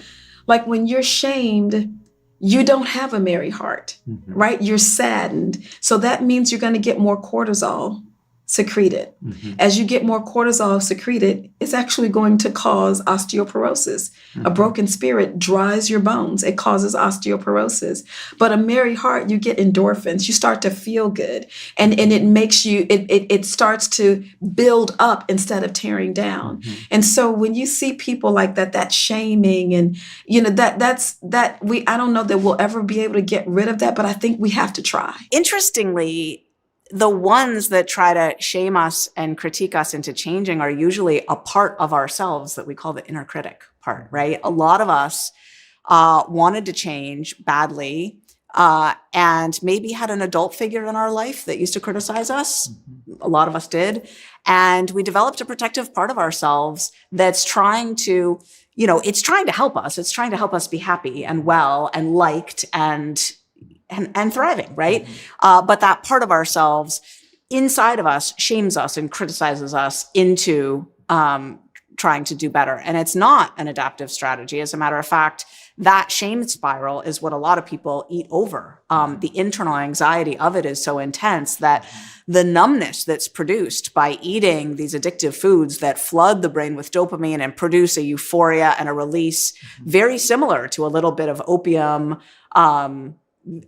like when you're shamed, you don't have a merry heart, right? You're saddened. So that means you're going to get more cortisol secreted. As you get more cortisol secreted, it's actually going to cause osteoporosis. A broken spirit dries your bones. It causes osteoporosis. But a merry heart, you get endorphins. You start to feel good. And it makes you, it starts to build up instead of tearing down. And so when you see people like that shaming and, I don't know that we'll ever be able to get rid of that, but I think we have to try. Interestingly, the ones that try to shame us and critique us into changing are usually a part of ourselves that we call the inner critic part, right? A lot of us wanted to change badly and maybe had an adult figure in our life that used to criticize us. A lot of us did. And we developed a protective part of ourselves that's trying to, it's trying to help us. It's trying to help us be happy and well and liked and thriving, right? But that part of ourselves inside of us shames us and criticizes us into trying to do better. And it's not an adaptive strategy. As a matter of fact, that shame spiral is what a lot of people eat over. The internal anxiety of it is so intense that the numbness that's produced by eating these addictive foods that flood the brain with dopamine and produce a euphoria and a release very similar to a little bit of opium,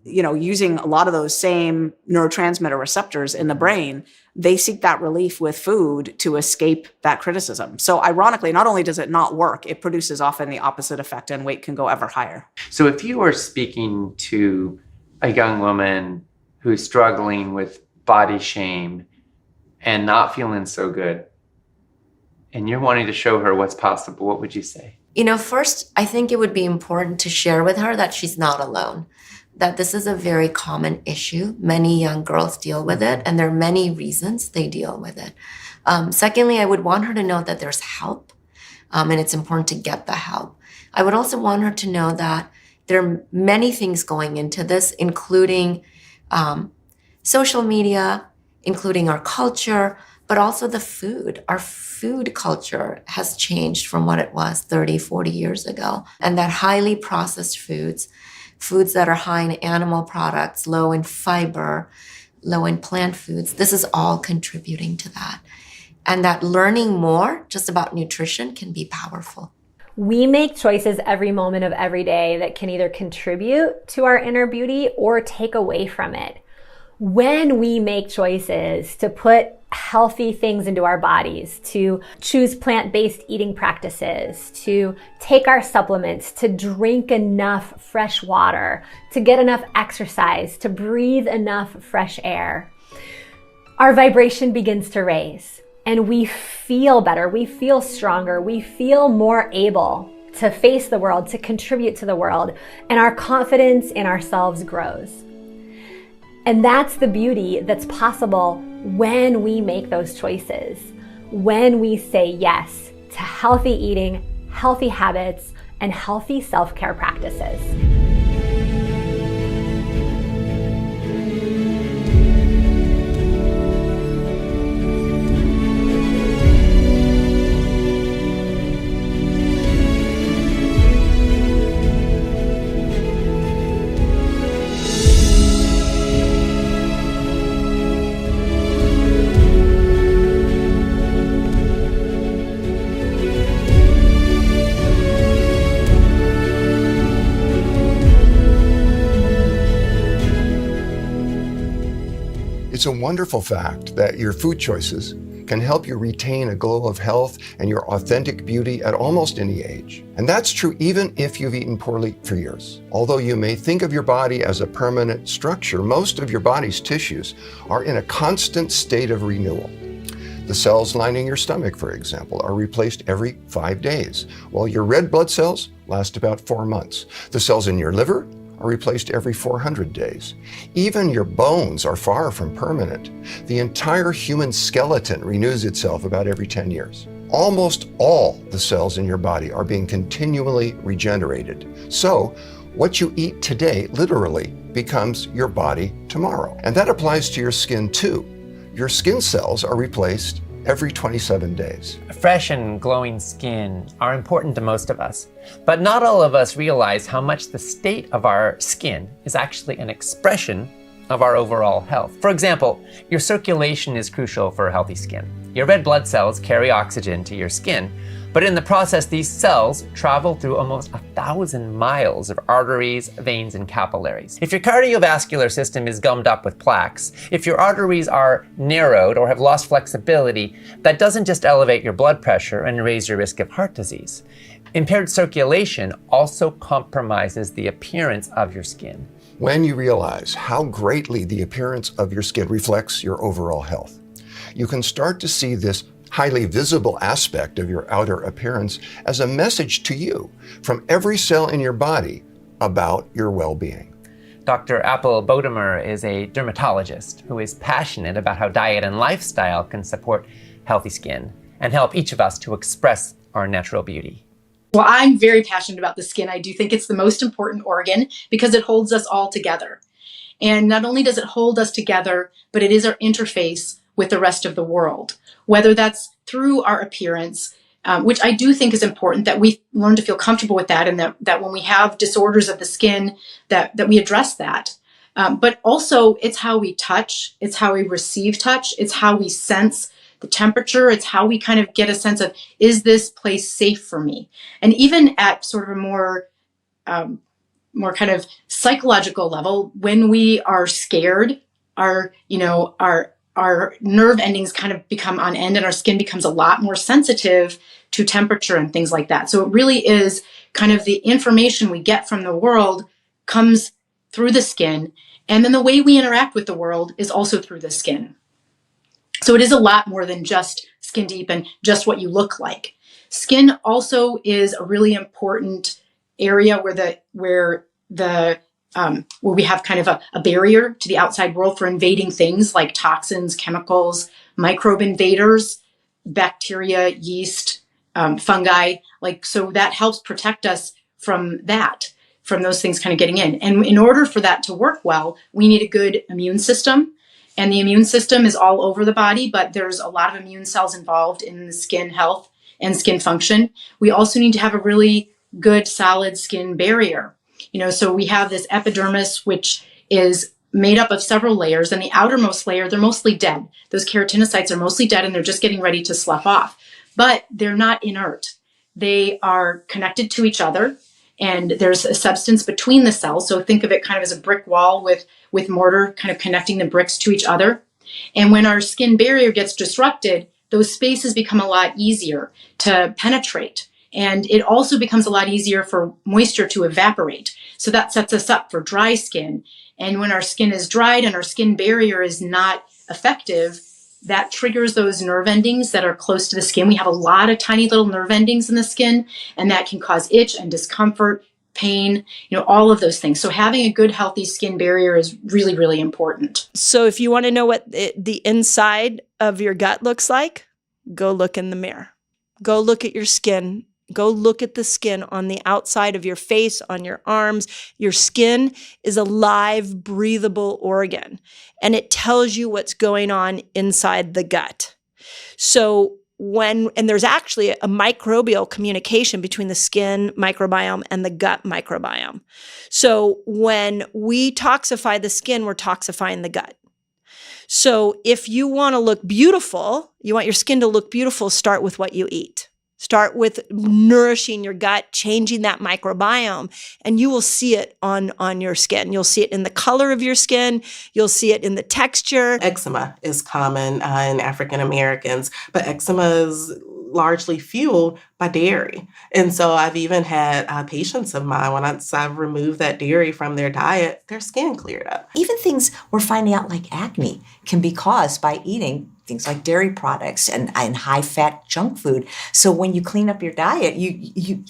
using a lot of those same neurotransmitter receptors in the brain, they seek that relief with food to escape that criticism. So ironically, not only does it not work, it produces often the opposite effect and weight can go ever higher. So if you were speaking to a young woman who's struggling with body shame and not feeling so good, and you're wanting to show her what's possible, what would you say? First, I think it would be important to share with her that she's not alone, that this is a very common issue. Many young girls deal with it, and there are many reasons they deal with it. Secondly, I would want her to know that there's help, and it's important to get the help. I would also want her to know that there are many things going into this, including social media, including our culture, but also the food. Our food culture has changed from what it was 30, 40 years ago. And that highly processed foods that are high in animal products, low in fiber, low in plant foods, this is all contributing to that. And that learning more just about nutrition can be powerful. We make choices every moment of every day that can either contribute to our inner beauty or take away from it. When we make choices to put healthy things into our bodies, to choose plant-based eating practices, to take our supplements, to drink enough fresh water, to get enough exercise, to breathe enough fresh air, our vibration begins to raise and we feel better, we feel stronger, we feel more able to face the world, to contribute to the world, and our confidence in ourselves grows. And that's the beauty that's possible when we make those choices, when we say yes to healthy eating, healthy habits, and healthy self-care practices. It's a wonderful fact that your food choices can help you retain a glow of health and your authentic beauty at almost any age. And that's true even if you've eaten poorly for years. Although you may think of your body as a permanent structure, most of your body's tissues are in a constant state of renewal. The cells lining your stomach, for example, are replaced every 5 days, while your red blood cells last about 4 months. The cells in your liver are replaced every 400 days. Even your bones are far from permanent. The entire human skeleton renews itself about every 10 years. Almost all the cells in your body are being continually regenerated. So, what you eat today literally becomes your body tomorrow. And that applies to your skin too. Your skin cells are replaced every 27 days. Fresh and glowing skin are important to most of us, but not all of us realize how much the state of our skin is actually an expression of our overall health. For example, your circulation is crucial for healthy skin. Your red blood cells carry oxygen to your skin, but in the process, these cells travel through almost 1,000 miles of arteries, veins, and capillaries. If your cardiovascular system is gummed up with plaques, if your arteries are narrowed or have lost flexibility, that doesn't just elevate your blood pressure and raise your risk of heart disease. Impaired circulation also compromises the appearance of your skin. When you realize how greatly the appearance of your skin reflects your overall health, you can start to see this highly visible aspect of your outer appearance as a message to you from every cell in your body about your well-being. Dr. Apple Bodemer is a dermatologist who is passionate about how diet and lifestyle can support healthy skin and help each of us to express our natural beauty. Well, I'm very passionate about the skin. I do think it's the most important organ because it holds us all together. And not only does it hold us together, but it is our interface with the rest of the world, whether that's through our appearance, which I do think is important that we learn to feel comfortable with that, and that when we have disorders of the skin, that we address that. But also it's how we touch, it's how we receive touch, it's how we sense the temperature, it's how we kind of get a sense of, is this place safe for me? And even at sort of a more kind of psychological level, when we are scared, our nerve endings kind of become on end and our skin becomes a lot more sensitive to temperature and things like that. So it really is kind of the information we get from the world comes through the skin. And then the way we interact with the world is also through the skin. So it is a lot more than just skin deep and just what you look like. Skin also is a really important area where we have kind of a barrier to the outside world for invading things like toxins, chemicals, microbe invaders, bacteria, yeast, fungi. So that helps protect us from those things kind of getting in. And in order for that to work well, we need a good immune system. And the immune system is all over the body, but there's a lot of immune cells involved in the skin health and skin function. We also need to have a really good, solid skin barrier. So we have this epidermis, which is made up of several layers, and the outermost layer, they're mostly dead. Those keratinocytes are mostly dead and they're just getting ready to slough off, but they're not inert. They are connected to each other, and there's a substance between the cells. So think of it kind of as a brick wall with mortar kind of connecting the bricks to each other. And when our skin barrier gets disrupted, those spaces become a lot easier to penetrate. And it also becomes a lot easier for moisture to evaporate. So that sets us up for dry skin. And when our skin is dried and our skin barrier is not effective, that triggers those nerve endings that are close to the skin. We have a lot of tiny little nerve endings in the skin, and that can cause itch and discomfort, pain, all of those things. So having a good, healthy skin barrier is really, really important. So if you want to know what the inside of your gut looks like, go look in the mirror. Go look at your skin. Go look at the skin on the outside of your face, on your arms. Your skin is a live, breathable organ, and it tells you what's going on inside the gut. So and there's actually a microbial communication between the skin microbiome and the gut microbiome. So when we toxify the skin, we're toxifying the gut. So if you want to look beautiful, you want your skin to look beautiful, start with what you eat. Start with nourishing your gut, changing that microbiome, and you will see it on your skin. You'll see it in the color of your skin. You'll see it in the texture. Eczema is common in African Americans, but eczema is largely fueled by dairy. And so I've even had patients of mine, once I've removed that dairy from their diet, their skin cleared up. Even things we're finding out like acne can be caused by eating things like dairy products and high-fat junk food. So when you clean up your diet,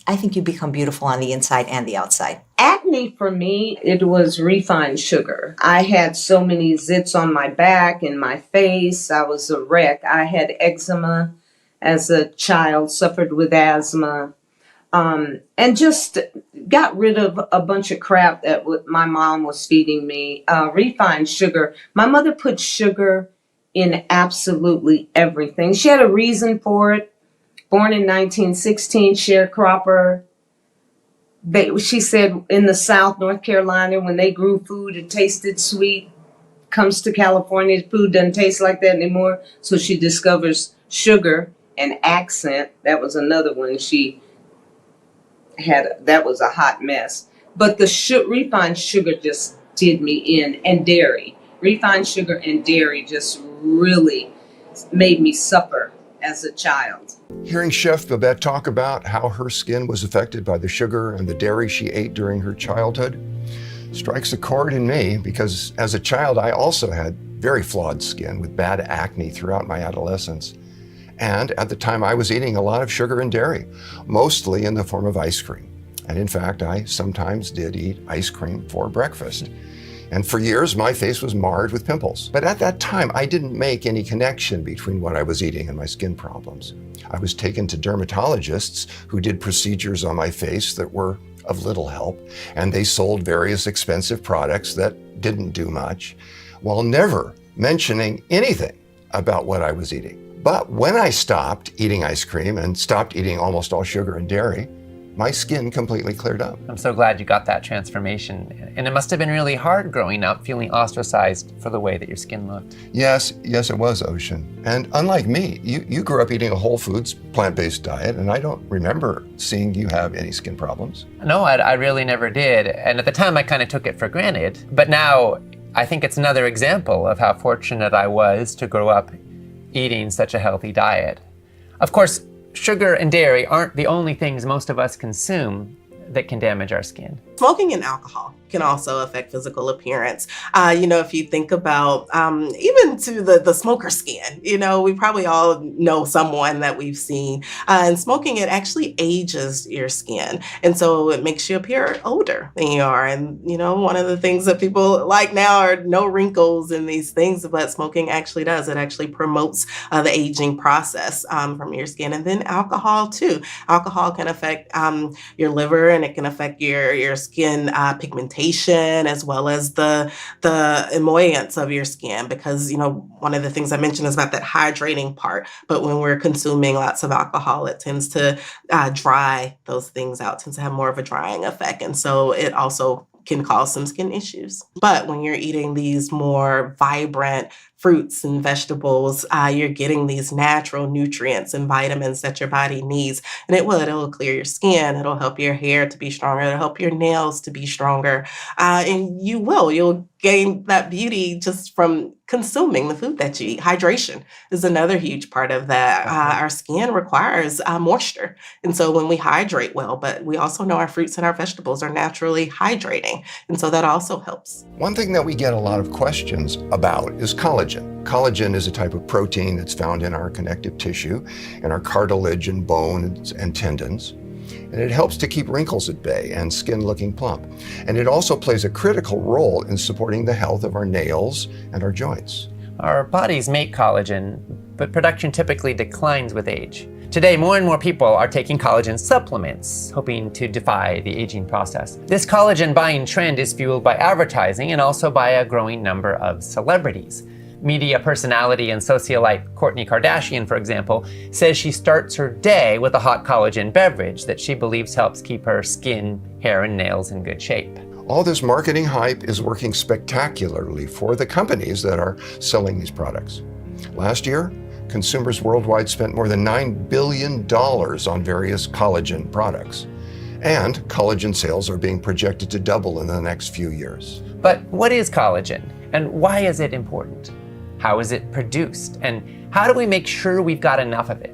I think you become beautiful on the inside and the outside. Acne for me, it was refined sugar. I had so many zits on my back and my face. I was a wreck. I had eczema as a child, suffered with asthma, and just got rid of a bunch of crap that my mom was feeding me. Refined sugar. My mother put sugar in absolutely everything. She had a reason for it. Born in 1916, sharecropper. She said in the South, North Carolina, when they grew food, it tasted sweet. Comes to California, food doesn't taste like that anymore. So she discovers sugar and accent. That was another one she had. That was a hot mess. But the refined sugar just did me in, and dairy. Refined sugar and dairy just really made me suffer as a child. Hearing Chef Babette talk about how her skin was affected by the sugar and the dairy she ate during her childhood strikes a chord in me, because as a child I also had very flawed skin with bad acne throughout my adolescence. And at the time I was eating a lot of sugar and dairy, mostly in the form of ice cream. And in fact, I sometimes did eat ice cream for breakfast. And for years, my face was marred with pimples. But at that time, I didn't make any connection between what I was eating and my skin problems. I was taken to dermatologists who did procedures on my face that were of little help, and they sold various expensive products that didn't do much, while never mentioning anything about what I was eating. But when I stopped eating ice cream and stopped eating almost all sugar and dairy, my skin completely cleared up. I'm so glad you got that transformation. And it must have been really hard growing up, feeling ostracized for the way that your skin looked. Yes, it was, Ocean. And unlike me, you grew up eating a whole foods, plant-based diet, and I don't remember seeing you have any skin problems. No, I really never did. And at the time, I kind of took it for granted. But now, I think it's another example of how fortunate I was to grow up eating such a healthy diet. Of course, sugar and dairy aren't the only things most of us consume that can damage our skin. Smoking and alcohol can also affect physical appearance. If you think about even to the smoker skin, we probably all know someone that we've seen. And smoking, it actually ages your skin. And so it makes you appear older than you are. And, one of the things that people like now are no wrinkles and these things, but smoking actually does. It actually promotes the aging process from your skin. And then alcohol too. Alcohol can affect your liver, and it can affect your skin pigmentation, as well as the emollients of your skin, because one of the things I mentioned is about that hydrating part, but when we're consuming lots of alcohol, it tends to dry those things out, tends to have more of a drying effect, and so it also can cause some skin issues. But when you're eating these more vibrant fruits and vegetables, you're getting these natural nutrients and vitamins that your body needs. And it'll clear your skin. It'll help your hair to be stronger. It'll help your nails to be stronger. And you'll gain that beauty just from consuming the food that you eat. Hydration is another huge part of that. Our skin requires moisture. And so when we hydrate well, but we also know our fruits and our vegetables are naturally hydrating. And so that also helps. One thing that we get a lot of questions about is collagen. Collagen is a type of protein that's found in our connective tissue, in our cartilage and bone and tendons. And it helps to keep wrinkles at bay and skin looking plump. And it also plays a critical role in supporting the health of our nails and our joints. Our bodies make collagen, but production typically declines with age. Today, more and more people are taking collagen supplements, hoping to defy the aging process. This collagen buying trend is fueled by advertising and also by a growing number of celebrities. Media personality and socialite Kourtney Kardashian, for example, says she starts her day with a hot collagen beverage that she believes helps keep her skin, hair, and nails in good shape. All this marketing hype is working spectacularly for the companies that are selling these products. Last year, consumers worldwide spent more than $9 billion on various collagen products. And collagen sales are being projected to double in the next few years. But what is collagen, and why is it important? How is it produced, and how do we make sure we've got enough of it?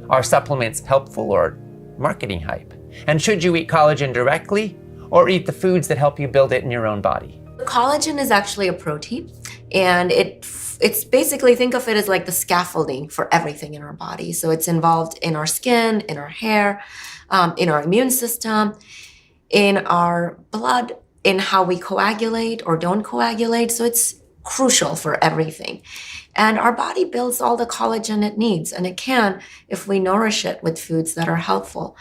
Are supplements helpful or marketing hype? And should you eat collagen directly or eat the foods that help you build it in your own body? Collagen is actually a protein, and it's basically, think of it as like the scaffolding for everything in our body. So it's involved in our skin, in our hair, in our immune system, in our blood, in how we coagulate or don't coagulate. So it's crucial for everything. And our body builds all the collagen it needs, and it can if we nourish it with foods that are helpful.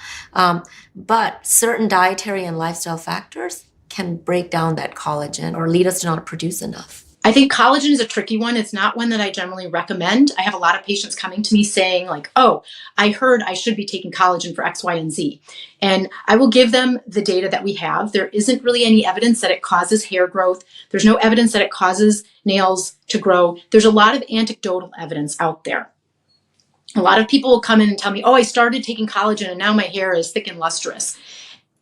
But certain dietary and lifestyle factors can break down that collagen or lead us to not produce enough. I think collagen is a tricky one. It's not one that I generally recommend. I have a lot of patients coming to me saying like, oh, I heard I should be taking collagen for X, Y, and Z. And I will give them the data that we have. There isn't really any evidence that it causes hair growth. There's no evidence that it causes nails to grow. There's a lot of anecdotal evidence out there. A lot of people will come in and tell me, oh, I started taking collagen and now my hair is thick and lustrous.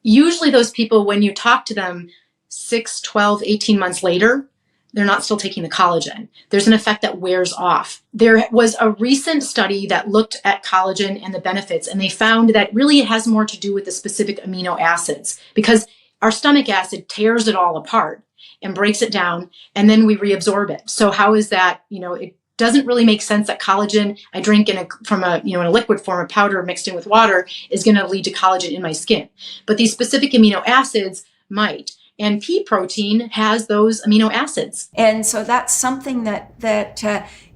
Usually those people, when you talk to them 6, 12, 18 months later, they're not still taking the collagen. There's an effect that wears off. There was a recent study that looked at collagen and the benefits, and they found that really it has more to do with the specific amino acids, because our stomach acid tears it all apart and breaks it down, and then we reabsorb it. So how is that? It doesn't really make sense that collagen I drink in a liquid form, a powder mixed in with water, is going to lead to collagen in my skin. But these specific amino acids might. And pea protein has those amino acids. And so that's something that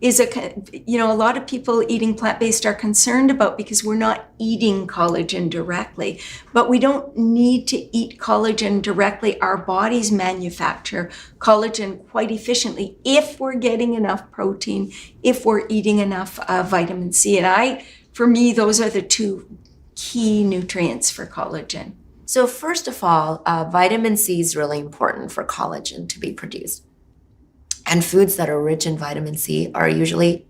is a lot of people eating plant-based are concerned about, because we're not eating collagen directly. But we don't need to eat collagen directly. Our bodies manufacture collagen quite efficiently if we're getting enough protein, if we're eating enough vitamin C. And for me, those are the two key nutrients for collagen. So first of all, vitamin C is really important for collagen to be produced. And foods that are rich in vitamin C are usually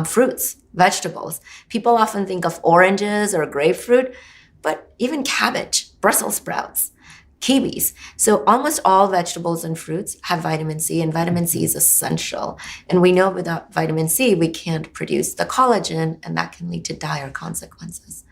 fruits, vegetables. People often think of oranges or grapefruit, but even cabbage, Brussels sprouts, kiwis. So almost all vegetables and fruits have vitamin C, and vitamin C is essential. And we know without vitamin C, we can't produce the collagen, and that can lead to dire consequences.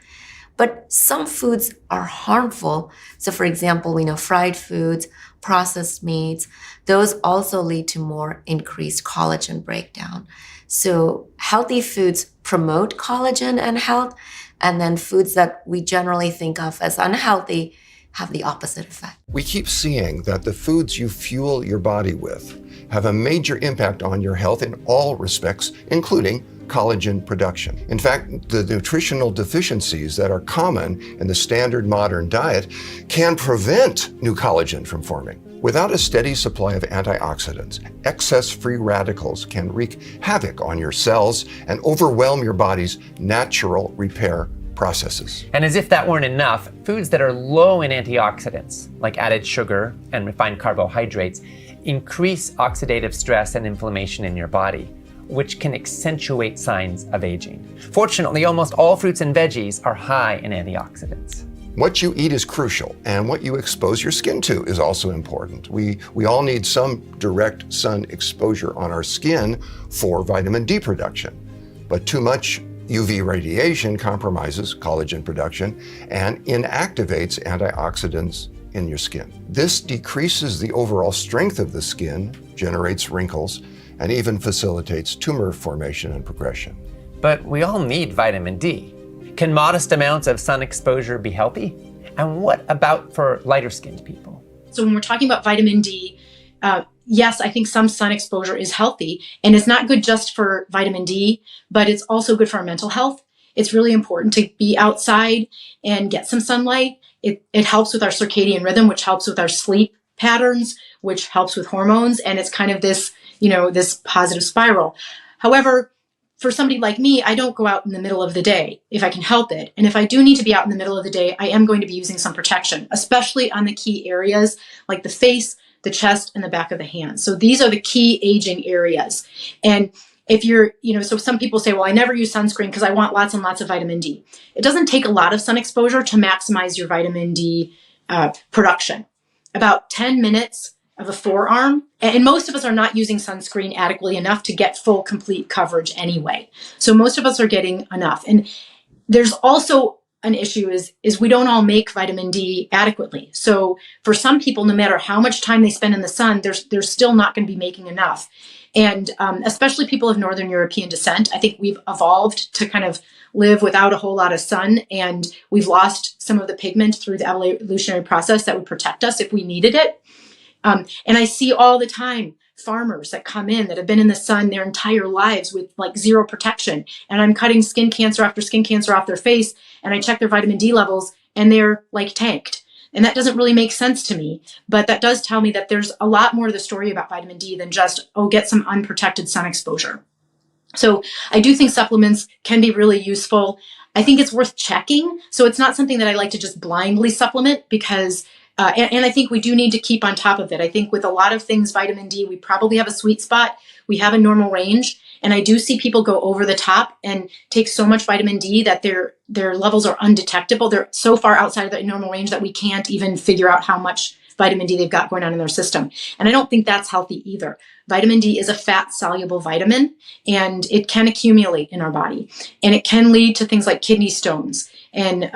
But some foods are harmful. So for example, we know fried foods, processed meats, those also lead to more increased collagen breakdown. So healthy foods promote collagen and health, and then foods that we generally think of as unhealthy have the opposite effect. We keep seeing that the foods you fuel your body with have a major impact on your health in all respects, including collagen production. In fact, the nutritional deficiencies that are common in the standard modern diet can prevent new collagen from forming. Without a steady supply of antioxidants, excess free radicals can wreak havoc on your cells and overwhelm your body's natural repair processes. And as if that weren't enough, foods that are low in antioxidants, like added sugar and refined carbohydrates, increase oxidative stress and inflammation in your body, which can accentuate signs of aging. Fortunately, almost all fruits and veggies are high in antioxidants. What you eat is crucial, and what you expose your skin to is also important. We all need some direct sun exposure on our skin for vitamin D production, but too much UV radiation compromises collagen production and inactivates antioxidants in your skin. This decreases the overall strength of the skin, generates wrinkles, and even facilitates tumor formation and progression. But we all need vitamin D. Can modest amounts of sun exposure be healthy? And what about for lighter-skinned people? So when we're talking about vitamin D, yes, I think some sun exposure is healthy, and it's not good just for vitamin D, but it's also good for our mental health. It's really important to be outside and get some sunlight. It helps with our circadian rhythm, which helps with our sleep patterns, which helps with hormones, and it's kind of this positive spiral. However, for somebody like me, I don't go out in the middle of the day if I can help it. And if I do need to be out in the middle of the day, I am going to be using some protection, especially on the key areas like the face, the chest, and the back of the hands. So these are the key aging areas. And if you're, so some people say, well, I never use sunscreen because I want lots and lots of vitamin D. It doesn't take a lot of sun exposure to maximize your vitamin D production. About 10 minutes of a forearm, and most of us are not using sunscreen adequately enough to get full, complete coverage anyway. So most of us are getting enough. And there's also an issue is we don't all make vitamin D adequately. So for some people, no matter how much time they spend in the sun, they're still not going to be making enough. And especially people of Northern European descent, I think we've evolved to kind of live without a whole lot of sun, and we've lost some of the pigment through the evolutionary process that would protect us if we needed it. And I see all the time farmers that come in that have been in the sun their entire lives with like zero protection. And I'm cutting skin cancer after skin cancer off their face, and I check their vitamin D levels and they're like tanked. And that doesn't really make sense to me, but that does tell me that there's a lot more to the story about vitamin D than just, get some unprotected sun exposure. So I do think supplements can be really useful. I think it's worth checking. So it's not something that I like to just blindly supplement because and I think we do need to keep on top of it. I think with a lot of things, vitamin D, we probably have a sweet spot. We have a normal range. And I do see people go over the top and take so much vitamin D that their levels are undetectable. They're so far outside of the normal range that we can't even figure out how much vitamin D they've got going on in their system. And I don't think that's healthy either. Vitamin D is a fat-soluble vitamin, and it can accumulate in our body. And it can lead to things like kidney stones. And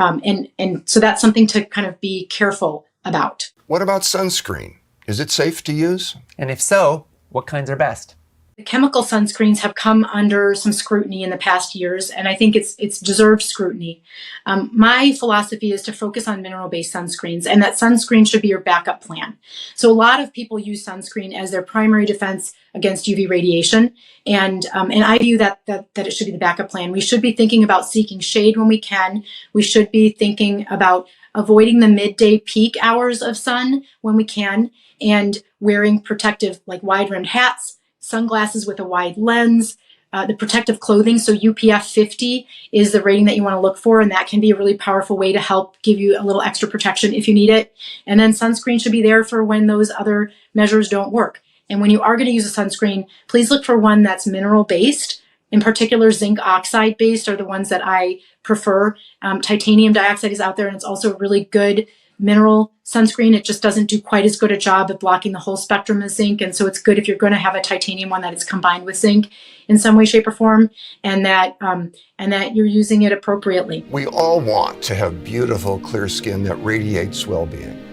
so that's something to kind of be careful about. What about sunscreen? Is it safe to use? And if so, what kinds are best? The chemical sunscreens have come under some scrutiny in the past years, and I think it's deserved scrutiny. My philosophy is to focus on mineral-based sunscreens, and that sunscreen should be your backup plan. So a lot of people use sunscreen as their primary defense against UV radiation, and I view that it should be the backup plan. We should be thinking about seeking shade when we can. We should be thinking about avoiding the midday peak hours of sun when we can, and wearing protective, like wide-rimmed hats, sunglasses with a wide lens, the protective clothing. So UPF 50 is the rating that you want to look for, and that can be a really powerful way to help give you a little extra protection if you need it. And then sunscreen should be there for when those other measures don't work. And when you are going to use a sunscreen, please look for one that's mineral-based. In particular, zinc oxide-based are the ones that I prefer. Titanium dioxide is out there, and it's also a really good mineral sunscreen. It just doesn't do quite as good a job at blocking the whole spectrum as zinc. And so it's good if you're going to have a titanium one that it's combined with zinc in some way, shape, or form, and that you're using it appropriately. We all want to have beautiful, clear skin that radiates well-being.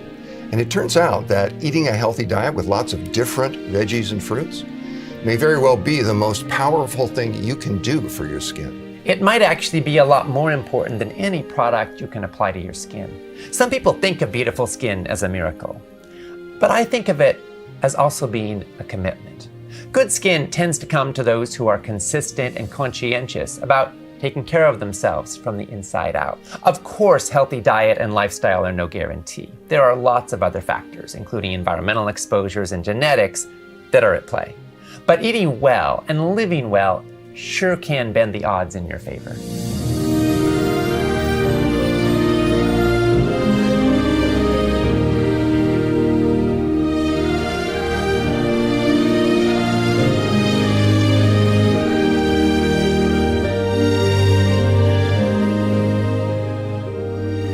And it turns out that eating a healthy diet with lots of different veggies and fruits may very well be the most powerful thing you can do for your skin. It might actually be a lot more important than any product you can apply to your skin. Some people think of beautiful skin as a miracle, but I think of it as also being a commitment. Good skin tends to come to those who are consistent and conscientious about taking care of themselves from the inside out. Of course, healthy diet and lifestyle are no guarantee. There are lots of other factors, including environmental exposures and genetics, that are at play. But eating well and living well sure can bend the odds in your favor.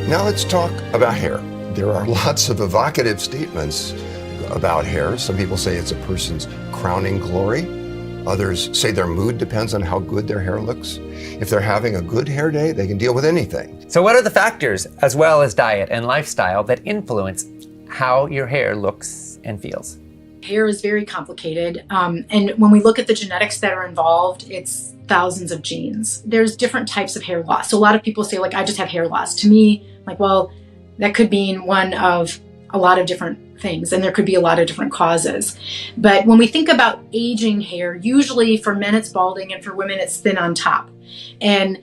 Now let's talk about hair. There are lots of evocative statements about hair. Some people say it's a person's crowning glory. Others say their mood depends on how good their hair looks. If they're having a good hair day, they can deal with anything. So what are the factors, as well as diet and lifestyle, that influence how your hair looks and feels? Hair is very complicated. And when we look at the genetics that are involved, it's thousands of genes. There's different types of hair loss. So a lot of people say, like, I just have hair loss. To me, like, well, that could mean one of a lot of different things, and there could be a lot of different causes. But when we think about aging hair, usually for men it's balding, and for women it's thin on top. And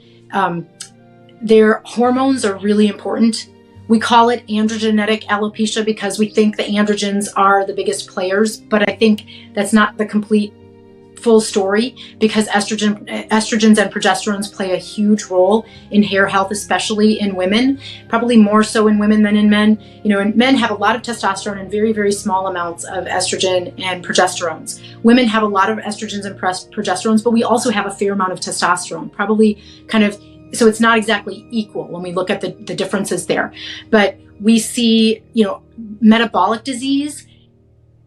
their hormones are really important. We call it androgenetic alopecia because we think the androgens are the biggest players, but I think that's not the complete full story because estrogens and progesterones play a huge role in hair health, especially in women, probably more so in women than in men. And men have a lot of testosterone and very, very small amounts of estrogen and progesterones. Women have a lot of estrogens and progesterones, but we also have a fair amount of testosterone, probably so it's not exactly equal when we look at the differences there. But we see, metabolic disease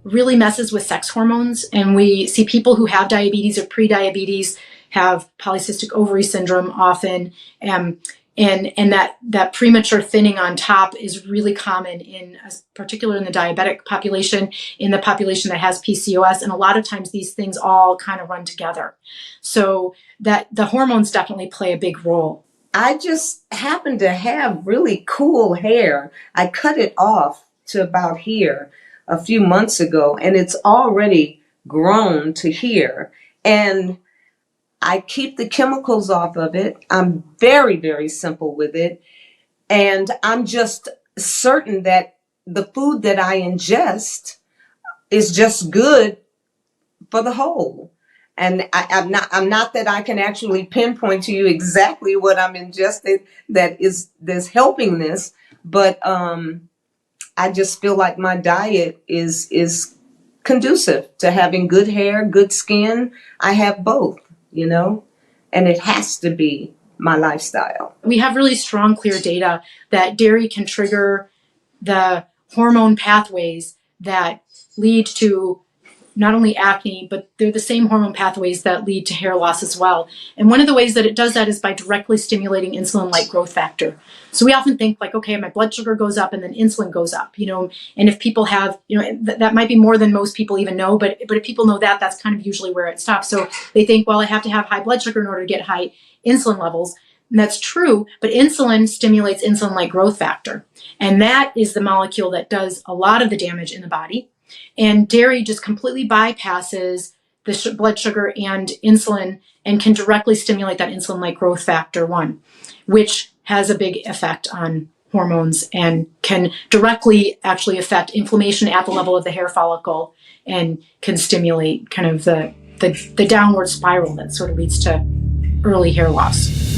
really messes with sex hormones. And we see people who have diabetes or pre-diabetes have polycystic ovary syndrome often. And that premature thinning on top is really common particularly in the diabetic population, in the population that has PCOS. And a lot of times these things all kind of run together. So that the hormones definitely play a big role. I just happen to have really cool hair. I cut it off to about here a few months ago, and it's already grown to here. And I keep the chemicals off of it. I'm very, very simple with it. And I'm just certain that the food that I ingest is just good for the whole. And I'm not that I can actually pinpoint to you exactly what I'm ingesting that's helping this, but I just feel like my diet is conducive to having good hair, good skin. I have both, and it has to be my lifestyle. We have really strong, clear data that dairy can trigger the hormone pathways that lead to not only acne, but they're the same hormone pathways that lead to hair loss as well. And one of the ways that it does that is by directly stimulating insulin-like growth factor. So we often think like, okay, my blood sugar goes up and then insulin goes up, and if people have, that might be more than most people even know, but if people know that, that's kind of usually where it stops. So they think, well, I have to have high blood sugar in order to get high insulin levels. And that's true, but insulin stimulates insulin-like growth factor. And that is the molecule that does a lot of the damage in the body. And dairy just completely bypasses the blood sugar and insulin and can directly stimulate that insulin-like growth factor 1, which has a big effect on hormones and can directly actually affect inflammation at the level of the hair follicle and can stimulate kind of the downward spiral that sort of leads to early hair loss.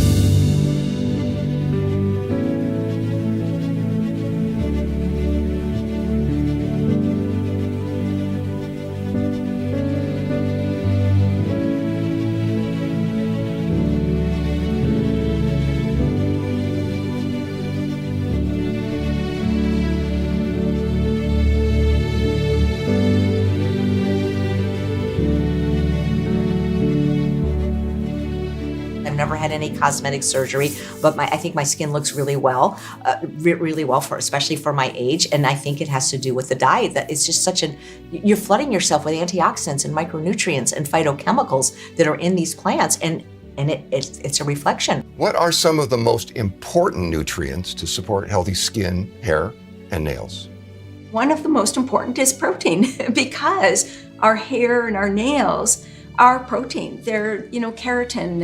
Never had any cosmetic surgery, but I think my skin looks really well, especially for my age. And I think it has to do with the diet. That it's just you're flooding yourself with antioxidants and micronutrients and phytochemicals that are in these plants, and it's a reflection. What are some of the most important nutrients to support healthy skin, hair, and nails? One of the most important is protein because our hair and our nails are protein. They're, keratin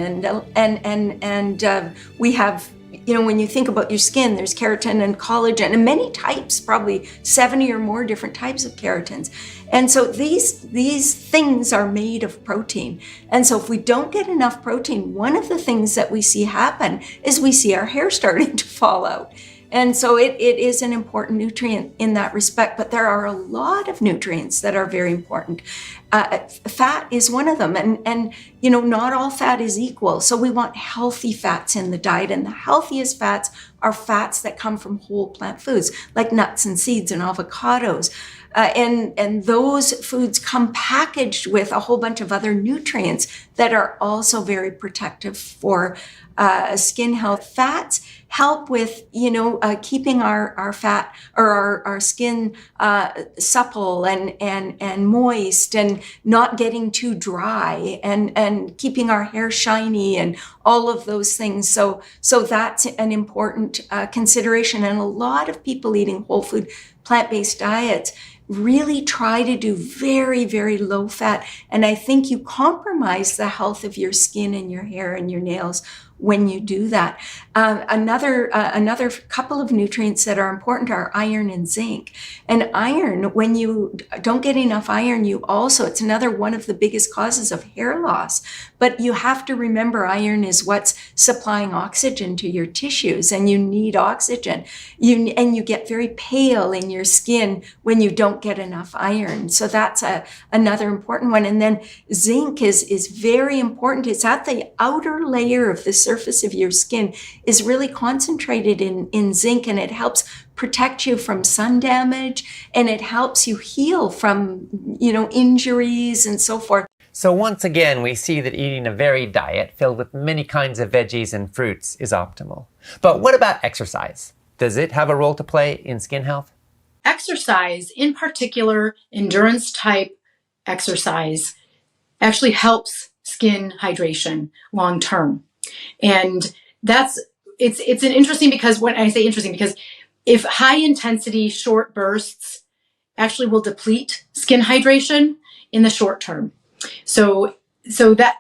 and we have, when you think about your skin, there's keratin and collagen and many types, probably 70 or more different types of keratins. And so these things are made of protein. And so if we don't get enough protein, one of the things that we see happen is we see our hair starting to fall out. And so it is an important nutrient in that respect, but there are a lot of nutrients that are very important. Fat is one of them, and not all fat is equal. So we want healthy fats in the diet, and the healthiest fats are fats that come from whole plant foods, like nuts and seeds and avocados. And those foods come packaged with a whole bunch of other nutrients that are also very protective for skin health. Fats help with, keeping our fat or our skin supple and moist and not getting too dry and keeping our hair shiny and all of those things. So that's an important consideration. And a lot of people eating whole food, plant-based diets really try to do very, very low fat. And I think you compromise the health of your skin and your hair and your nails when you do that. Another couple of nutrients that are important are iron and zinc. And iron, when you don't get enough iron, it's another one of the biggest causes of hair loss. But you have to remember iron is what's supplying oxygen to your tissues, and you need oxygen. And you get very pale in your skin when you don't get enough iron. So that's another important one. And then zinc is very important. It's at the outer layer of the surface of your skin, is really concentrated in zinc, and it helps protect you from sun damage, and it helps you heal from, injuries and so forth. So once again, we see that eating a varied diet filled with many kinds of veggies and fruits is optimal. But what about exercise? Does it have a role to play in skin health? Exercise, in particular, endurance type exercise, actually helps skin hydration long term. And it's an interesting, because when I say interesting, because if high intensity short bursts actually will deplete skin hydration in the short term. So that,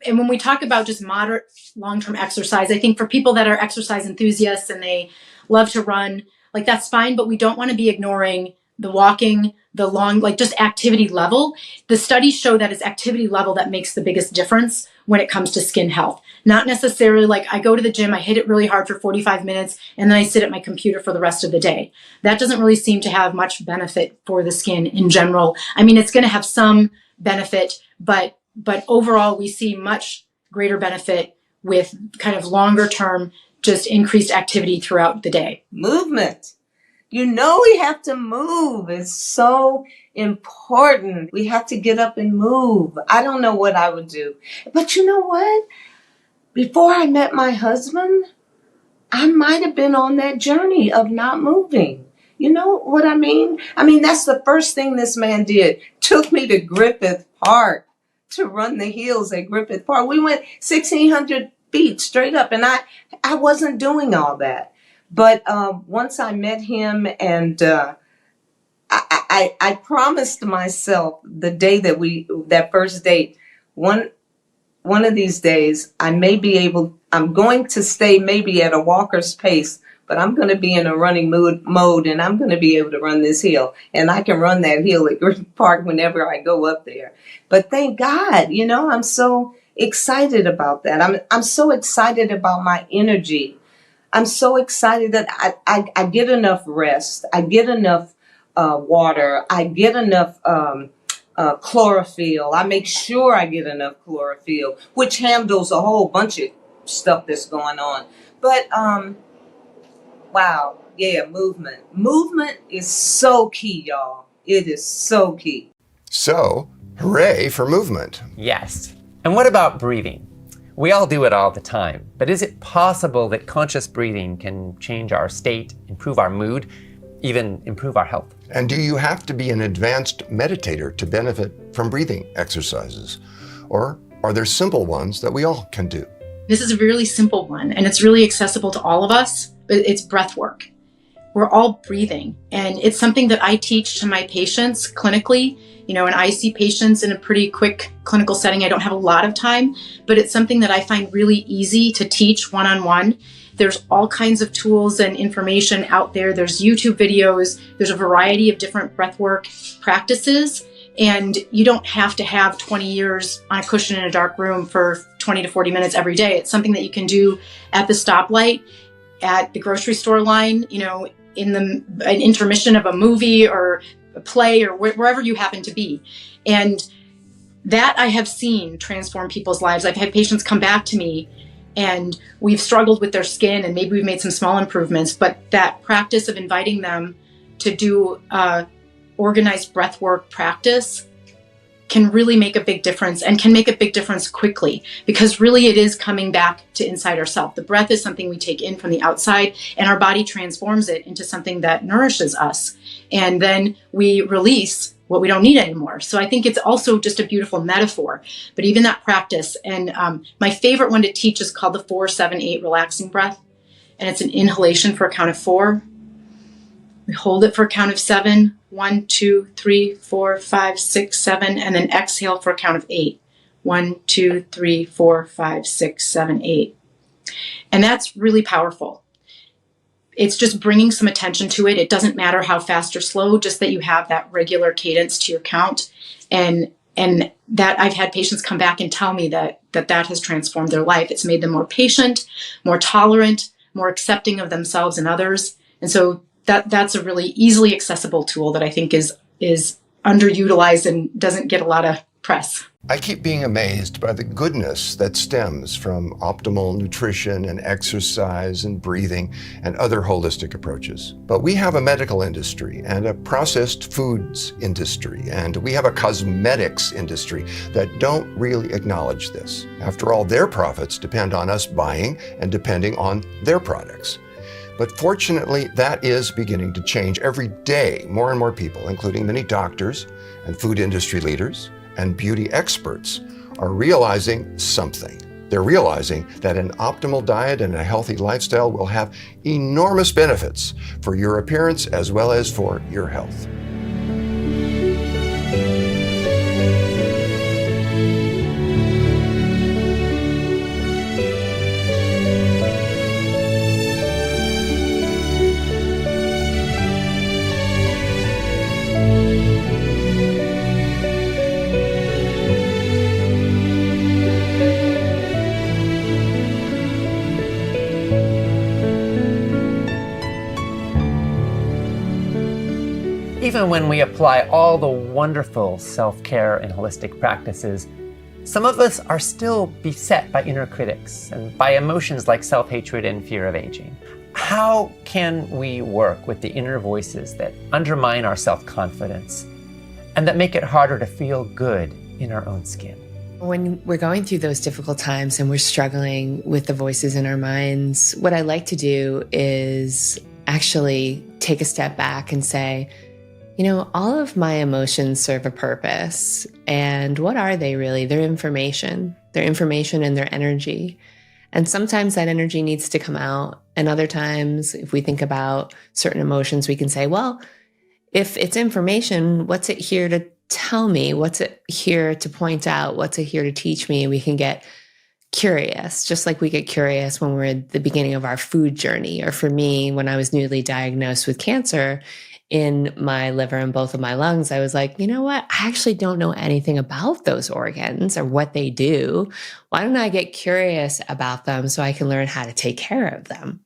and when we talk about just moderate long-term exercise, I think for people that are exercise enthusiasts and they love to run, like that's fine, but we don't want to be ignoring the walking, the long, like just activity level. The studies show that it's activity level that makes the biggest difference when it comes to skin health. Not necessarily like I go to the gym, I hit it really hard for 45 minutes, and then I sit at my computer for the rest of the day. That doesn't really seem to have much benefit for the skin in general. I mean, it's going to have some benefit, but overall we see much greater benefit with kind of longer term, just increased activity throughout the day. Movement. We have to move. It's so important. We have to get up and move. I don't know what I would do. But you know what? Before I met my husband, I might have been on that journey of not moving. You know what I mean? I mean, that's the first thing this man did. Took me to Griffith Park to run the hills at Griffith Park. We went 1,600 feet straight up, and I wasn't doing all that. But once I met him, and I promised myself the day that first date, one of these days, I'm going to stay maybe at a walker's pace, but I'm going to be in a running mode, and I'm going to be able to run this hill. And I can run that hill at Griffith Park whenever I go up there. But thank God, I'm so excited about that. I'm so excited about my energy. I'm so excited that I get enough rest. I get enough water. I get enough chlorophyll. I make sure I get enough chlorophyll, which handles a whole bunch of stuff that's going on. But wow, yeah, movement. Movement is so key, y'all. It is so key. So, hooray for movement. Yes. And what about breathing? We all do it all the time, but is it possible that conscious breathing can change our state, improve our mood, even improve our health? And do you have to be an advanced meditator to benefit from breathing exercises? Or are there simple ones that we all can do? This is a really simple one, and it's really accessible to all of us, but it's breath work. We're all breathing, and it's something that I teach to my patients clinically. And I see patients in a pretty quick clinical setting. I don't have a lot of time, but it's something that I find really easy to teach one-on-one. There's all kinds of tools and information out there. There's YouTube videos. There's a variety of different breathwork practices. And you don't have to have 20 years on a cushion in a dark room for 20 to 40 minutes every day. It's something that you can do at the stoplight, at the grocery store line, in an intermission of a movie or a play or wherever you happen to be. And that I have seen transform people's lives. I've had patients come back to me and we've struggled with their skin and maybe we've made some small improvements, but that practice of inviting them to do organized breathwork practice can really make a big difference, and can make a big difference quickly, because really it is coming back to inside ourselves. The breath is something we take in from the outside, and our body transforms it into something that nourishes us. And then we release what we don't need anymore. So I think it's also just a beautiful metaphor. But even that practice, and my favorite one to teach is called the 4-7-8 relaxing breath. And it's an inhalation for a count of 4. We hold it for a count of 7. 1, 2, 3, 4, 5, 6, 7, and then exhale for a count of 8. 1, 2, 3, 4, 5, 6, 7, 8. And that's really powerful. It's just bringing some attention to it. It doesn't matter how fast or slow, just that you have that regular cadence to your count. And that I've had patients come back and tell me that has transformed their life. It's made them more patient, more tolerant, more accepting of themselves and others. And so that's a really easily accessible tool that I think is underutilized and doesn't get a lot of press. I keep being amazed by the goodness that stems from optimal nutrition and exercise and breathing and other holistic approaches. But we have a medical industry and a processed foods industry, and we have a cosmetics industry that don't really acknowledge this. After all, their profits depend on us buying and depending on their products. But fortunately, that is beginning to change every day. More and more people, including many doctors and food industry leaders, and beauty experts are realizing something. They're realizing that an optimal diet and a healthy lifestyle will have enormous benefits for your appearance as well as for your health. Even when we apply all the wonderful self-care and holistic practices, some of us are still beset by inner critics and by emotions like self-hatred and fear of aging. How can we work with the inner voices that undermine our self-confidence and that make it harder to feel good in our own skin? When we're going through those difficult times and we're struggling with the voices in our minds, what I like to do is actually take a step back and say, you know, all of my emotions serve a purpose. And what are they really? They're information. They're information and their energy. And sometimes that energy needs to come out. And other times, if we think about certain emotions, we can say, well, if it's information, what's it here to tell me? What's it here to point out? What's it here to teach me? We can get curious, just like we get curious when we're at the beginning of our food journey. Or for me, when I was newly diagnosed with cancer in my liver and both of my lungs, I was like, you know what? I actually don't know anything about those organs or what they do. Why don't I get curious about them so I can learn how to take care of them?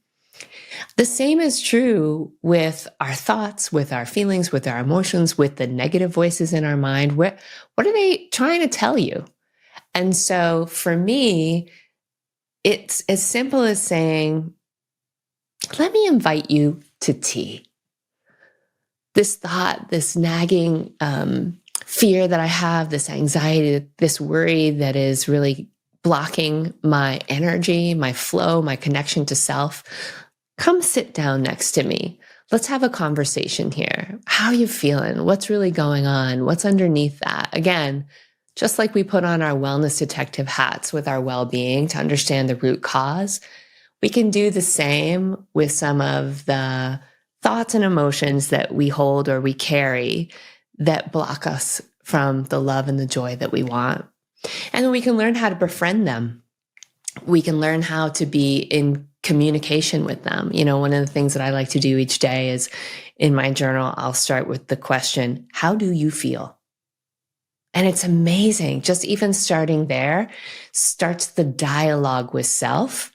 The same is true with our thoughts, with our feelings, with our emotions, with the negative voices in our mind. What are they trying to tell you? And so for me, it's as simple as saying, let me invite you to tea. This thought, this nagging fear that I have, this anxiety, this worry that is really blocking my energy, my flow, my connection to self, come sit down next to me. Let's have a conversation here. How are you feeling? What's really going on? What's underneath that? Again, just like we put on our wellness detective hats with our well-being to understand the root cause, we can do the same with some of the thoughts and emotions that we hold or we carry that block us from the love and the joy that we want. And then we can learn how to befriend them. We can learn how to be in communication with them. You know, one of the things that I like to do each day is in my journal, I'll start with the question, how do you feel? And it's amazing. Just even starting there starts the dialogue with self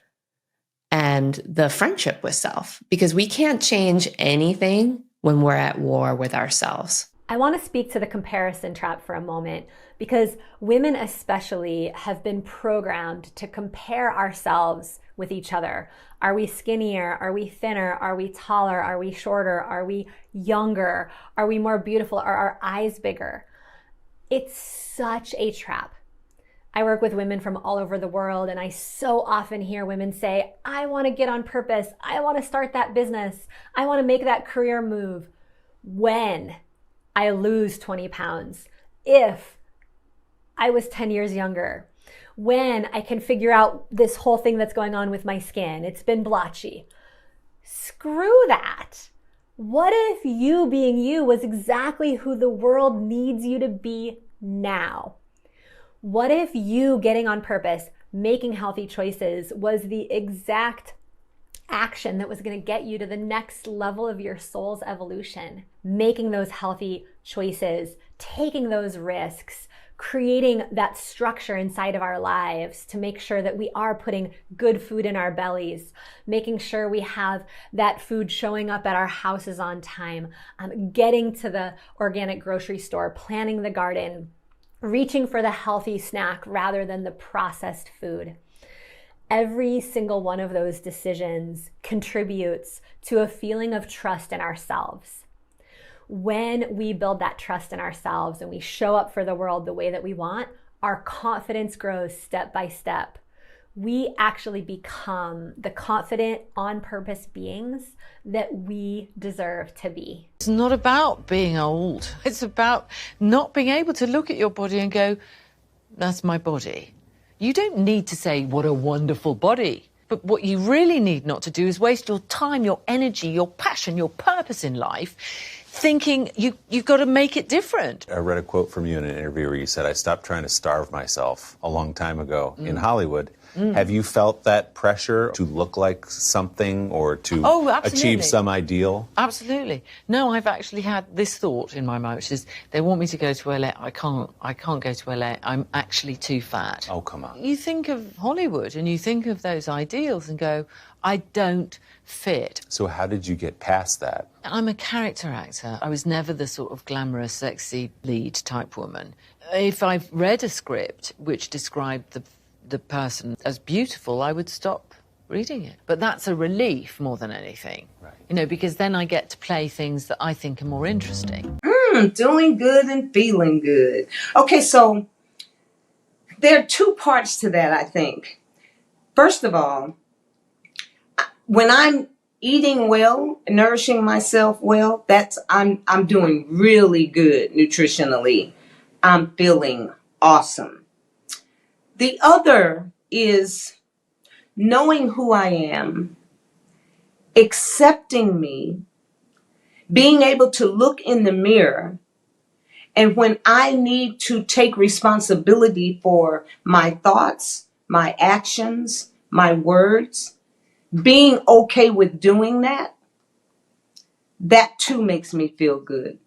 and the friendship with self, because we can't change anything when we're at war with ourselves. I want to speak to the comparison trap for a moment, because women especially have been programmed to compare ourselves with each other. Are we skinnier? Are we thinner? Are we taller? Are we shorter? Are we younger? Are we more beautiful? Are our eyes bigger? It's such a trap. I work with women from all over the world, and I so often hear women say, I want to get on purpose. I want to start that business. I want to make that career move. When I lose 20 pounds, if I was 10 years younger, when I can figure out this whole thing that's going on with my skin, it's been blotchy. Screw that. What if you being you was exactly who the world needs you to be now? What if you getting on purpose making healthy choices was the exact action that was going to get you to the next level of your soul's evolution. Making those healthy choices, taking those risks, creating that structure inside of our lives to make sure that we are putting good food in our bellies, making sure we have that food showing up at our houses on time, getting to the organic grocery store, planting the garden, reaching for the healthy snack rather than the processed food. Every single one of those decisions contributes to a feeling of trust in ourselves. When we build that trust in ourselves and we show up for the world the way that we want, our confidence grows step by step. We actually become the confident, on-purpose beings that we deserve to be. It's not about being old. It's about not being able to look at your body and go, that's my body. You don't need to say, what a wonderful body. But what you really need not to do is waste your time, your energy, your passion, your purpose in life thinking you've got to make it different. I read a quote from you in an interview where you said, I stopped trying to starve myself a long time ago in Hollywood. Have you felt that pressure to look like something or to achieve some ideal? Absolutely. No, I've actually had this thought in my mind, which is they want me to go to LA. I can't go to LA. I'm actually too fat. Oh, come on. You think of Hollywood and you think of those ideals and go, I don't fit. So how did you get past that? I'm a character actor. I was never the sort of glamorous, sexy lead type woman. If I've read a script which described the person as beautiful, I would stop reading it. But that's a relief more than anything, right. You know, because then I get to play things that I think are more interesting. Doing good and feeling good. Okay, so there are two parts to that, I think. First of all, when I'm eating well, nourishing myself well, I'm doing really good nutritionally. I'm feeling awesome. The other is knowing who I am, accepting me, being able to look in the mirror, and when I need to take responsibility for my thoughts, my actions, my words, being okay with doing that too makes me feel good.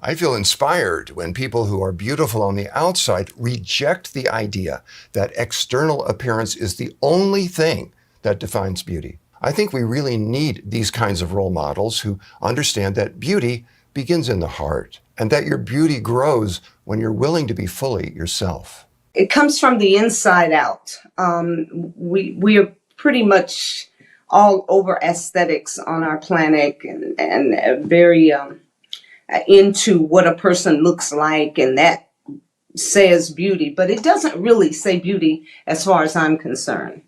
I feel inspired when people who are beautiful on the outside reject the idea that external appearance is the only thing that defines beauty. I think we really need these kinds of role models who understand that beauty begins in the heart and that your beauty grows when you're willing to be fully yourself. It comes from the inside out. We are pretty much all over aesthetics on our planet and very into what a person looks like, and that says beauty, but it doesn't really say beauty as far as I'm concerned.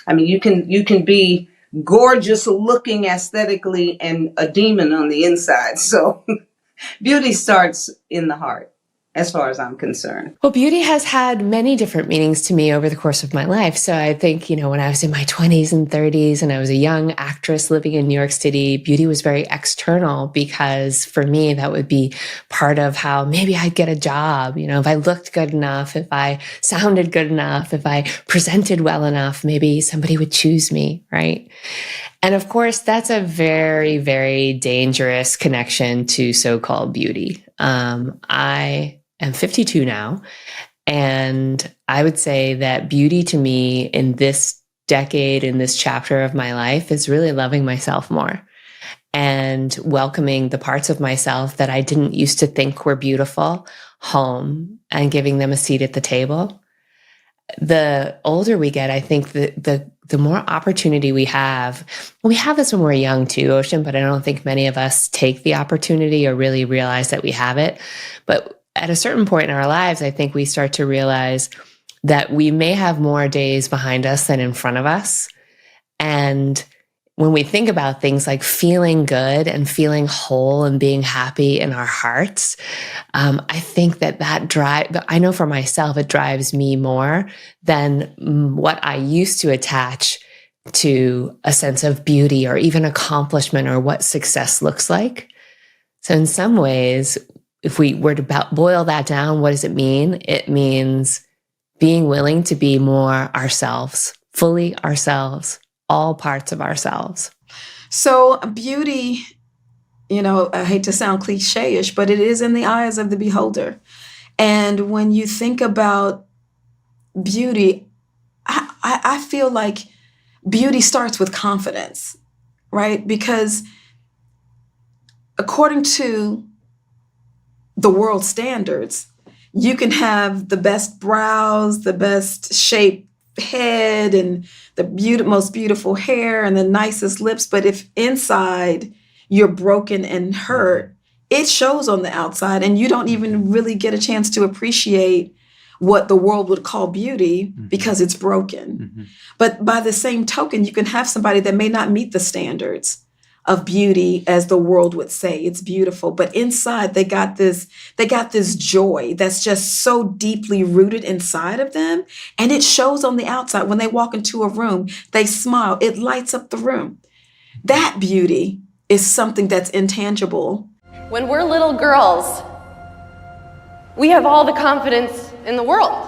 I mean, you can be gorgeous looking aesthetically and a demon on the inside. So beauty starts in the heart, as far as I'm concerned. Well, beauty has had many different meanings to me over the course of my life. So I think, when I was in my 20s and 30s and I was a young actress living in New York City, beauty was very external because for me, that would be part of how maybe I'd get a job. If I looked good enough, if I sounded good enough, if I presented well enough, maybe somebody would choose me, right? And of course, that's a very, very dangerous connection to so-called beauty. I am 52 now, and I would say that beauty to me in this decade, in this chapter of my life, is really loving myself more and welcoming the parts of myself that I didn't used to think were beautiful home and giving them a seat at the table. The older we get, I think the more opportunity we have this when we're young too, Ocean, but I don't think many of us take the opportunity or really realize that we have it. But at a certain point in our lives, I think we start to realize that we may have more days behind us than in front of us. And when we think about things like feeling good and feeling whole and being happy in our hearts, I think I know for myself, it drives me more than what I used to attach to a sense of beauty or even accomplishment or what success looks like. So in some ways, if we were to boil that down, what does it mean? It means being willing to be more ourselves, fully ourselves, all parts of ourselves. So beauty, I hate to sound cliche-ish, but it is in the eyes of the beholder. And when you think about beauty, I feel like beauty starts with confidence, right? Because according to the world standards, you can have the best brows, the best shaped head, and the most beautiful hair and the nicest lips. But if inside you're broken and hurt, it shows on the outside, and you don't even really get a chance to appreciate what the world would call beauty because it's broken. But by the same token, you can have somebody that may not meet the standards of beauty as the world would say it's beautiful, but inside they got this joy that's just so deeply rooted inside of them, and it shows on the outside. When they walk into a room, they smile, it lights up the room. That beauty is something that's intangible. When we're little girls, we have all the confidence in the world.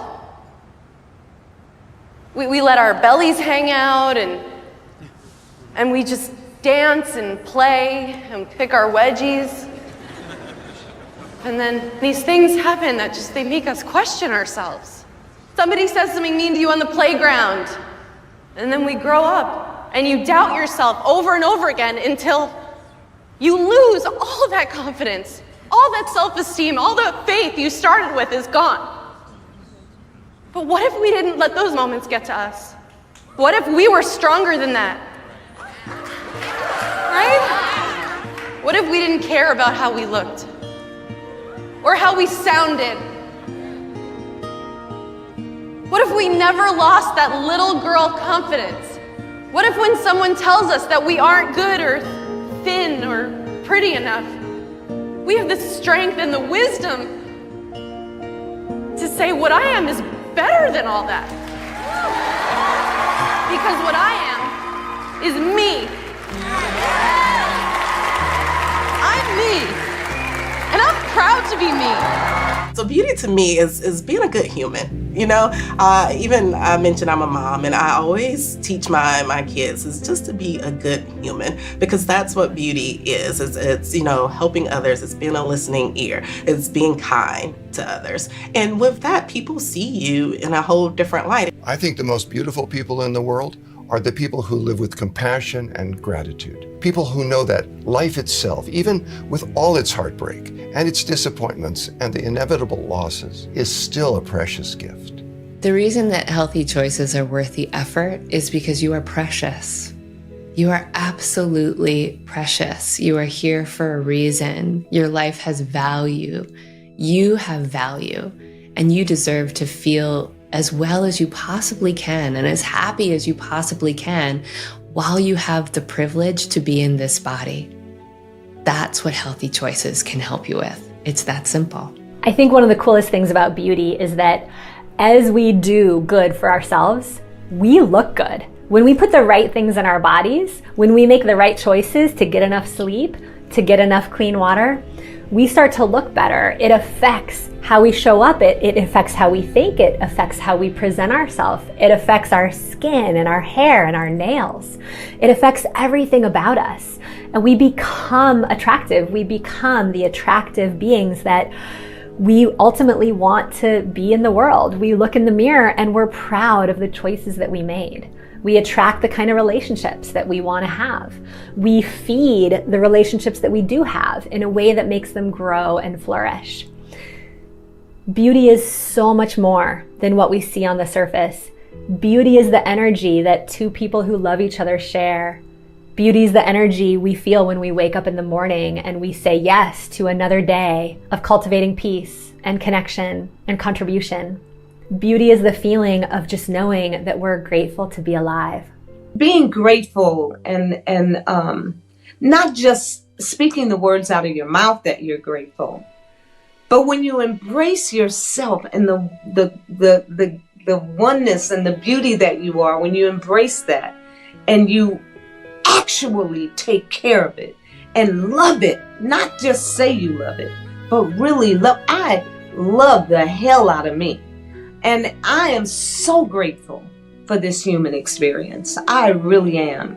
We let our bellies hang out and we just dance and play and pick our wedgies. And then these things happen that they make us question ourselves. Somebody says something mean to you on the playground, and then we grow up and you doubt yourself over and over again until you lose all that confidence, all that self-esteem, all the faith you started with is gone. But what if we didn't let those moments get to us? What if we were stronger than that? Right? What if we didn't care about how we looked? Or how we sounded? What if we never lost that little girl confidence? What if when someone tells us that we aren't good or thin or pretty enough, we have the strength and the wisdom to say what I am is better than all that? Because what I am is me. I'm me. And I'm proud to be me. So beauty to me is being a good human. Even I mentioned I'm a mom, and I always teach my kids is just to be a good human, because that's what beauty is. It's helping others. It's being a listening ear. It's being kind to others. And with that, people see you in a whole different light. I think the most beautiful people in the world are the people who live with compassion and gratitude. People who know that life itself, even with all its heartbreak and its disappointments and the inevitable losses, is still a precious gift. The reason that healthy choices are worth the effort is because you are precious. You are absolutely precious. You are here for a reason. Your life has value. You have value, and you deserve to feel as well as you possibly can and as happy as you possibly can while you have the privilege to be in this body. That's what healthy choices can help you with. It's that simple. I think one of the coolest things about beauty is that as we do good for ourselves, we look good. When we put the right things in our bodies, when we make the right choices to get enough sleep, to get enough clean water, we start to look better. It affects how we show up. It affects how we think. It affects how we present ourselves. It affects our skin and our hair and our nails. It affects everything about us. And we become attractive. We become the attractive beings that we ultimately want to be in the world. We look in the mirror and we're proud of the choices that we made. We attract the kind of relationships that we want to have. We feed the relationships that we do have in a way that makes them grow and flourish. Beauty is so much more than what we see on the surface. Beauty is the energy that two people who love each other share. Beauty is the energy we feel when we wake up in the morning and we say yes to another day of cultivating peace and connection and contribution. Beauty is the feeling of just knowing that we're grateful to be alive. Being grateful and not just speaking the words out of your mouth that you're grateful, but when you embrace yourself and the oneness and the beauty that you are, when you embrace that and you actually take care of it and love it, not just say you love it, but really love. I love the hell out of me. And I am so grateful for this human experience. I really am.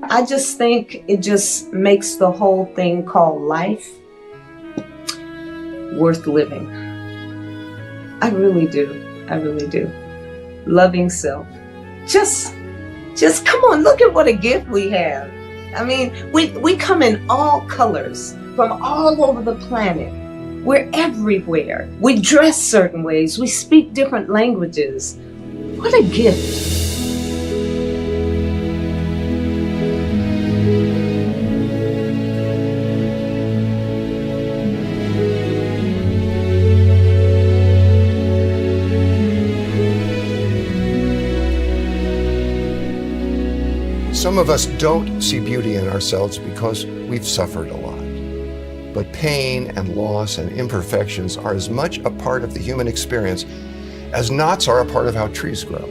I just think it just makes the whole thing called life worth living. I really do. I really do. Loving self. Just come on, look at what a gift we have. I mean, we come in all colors from all over the planet. We're everywhere. We dress certain ways. We speak different languages. What a gift. Some of us don't see beauty in ourselves because we've suffered a lot. But pain and loss and imperfections are as much a part of the human experience as knots are a part of how trees grow.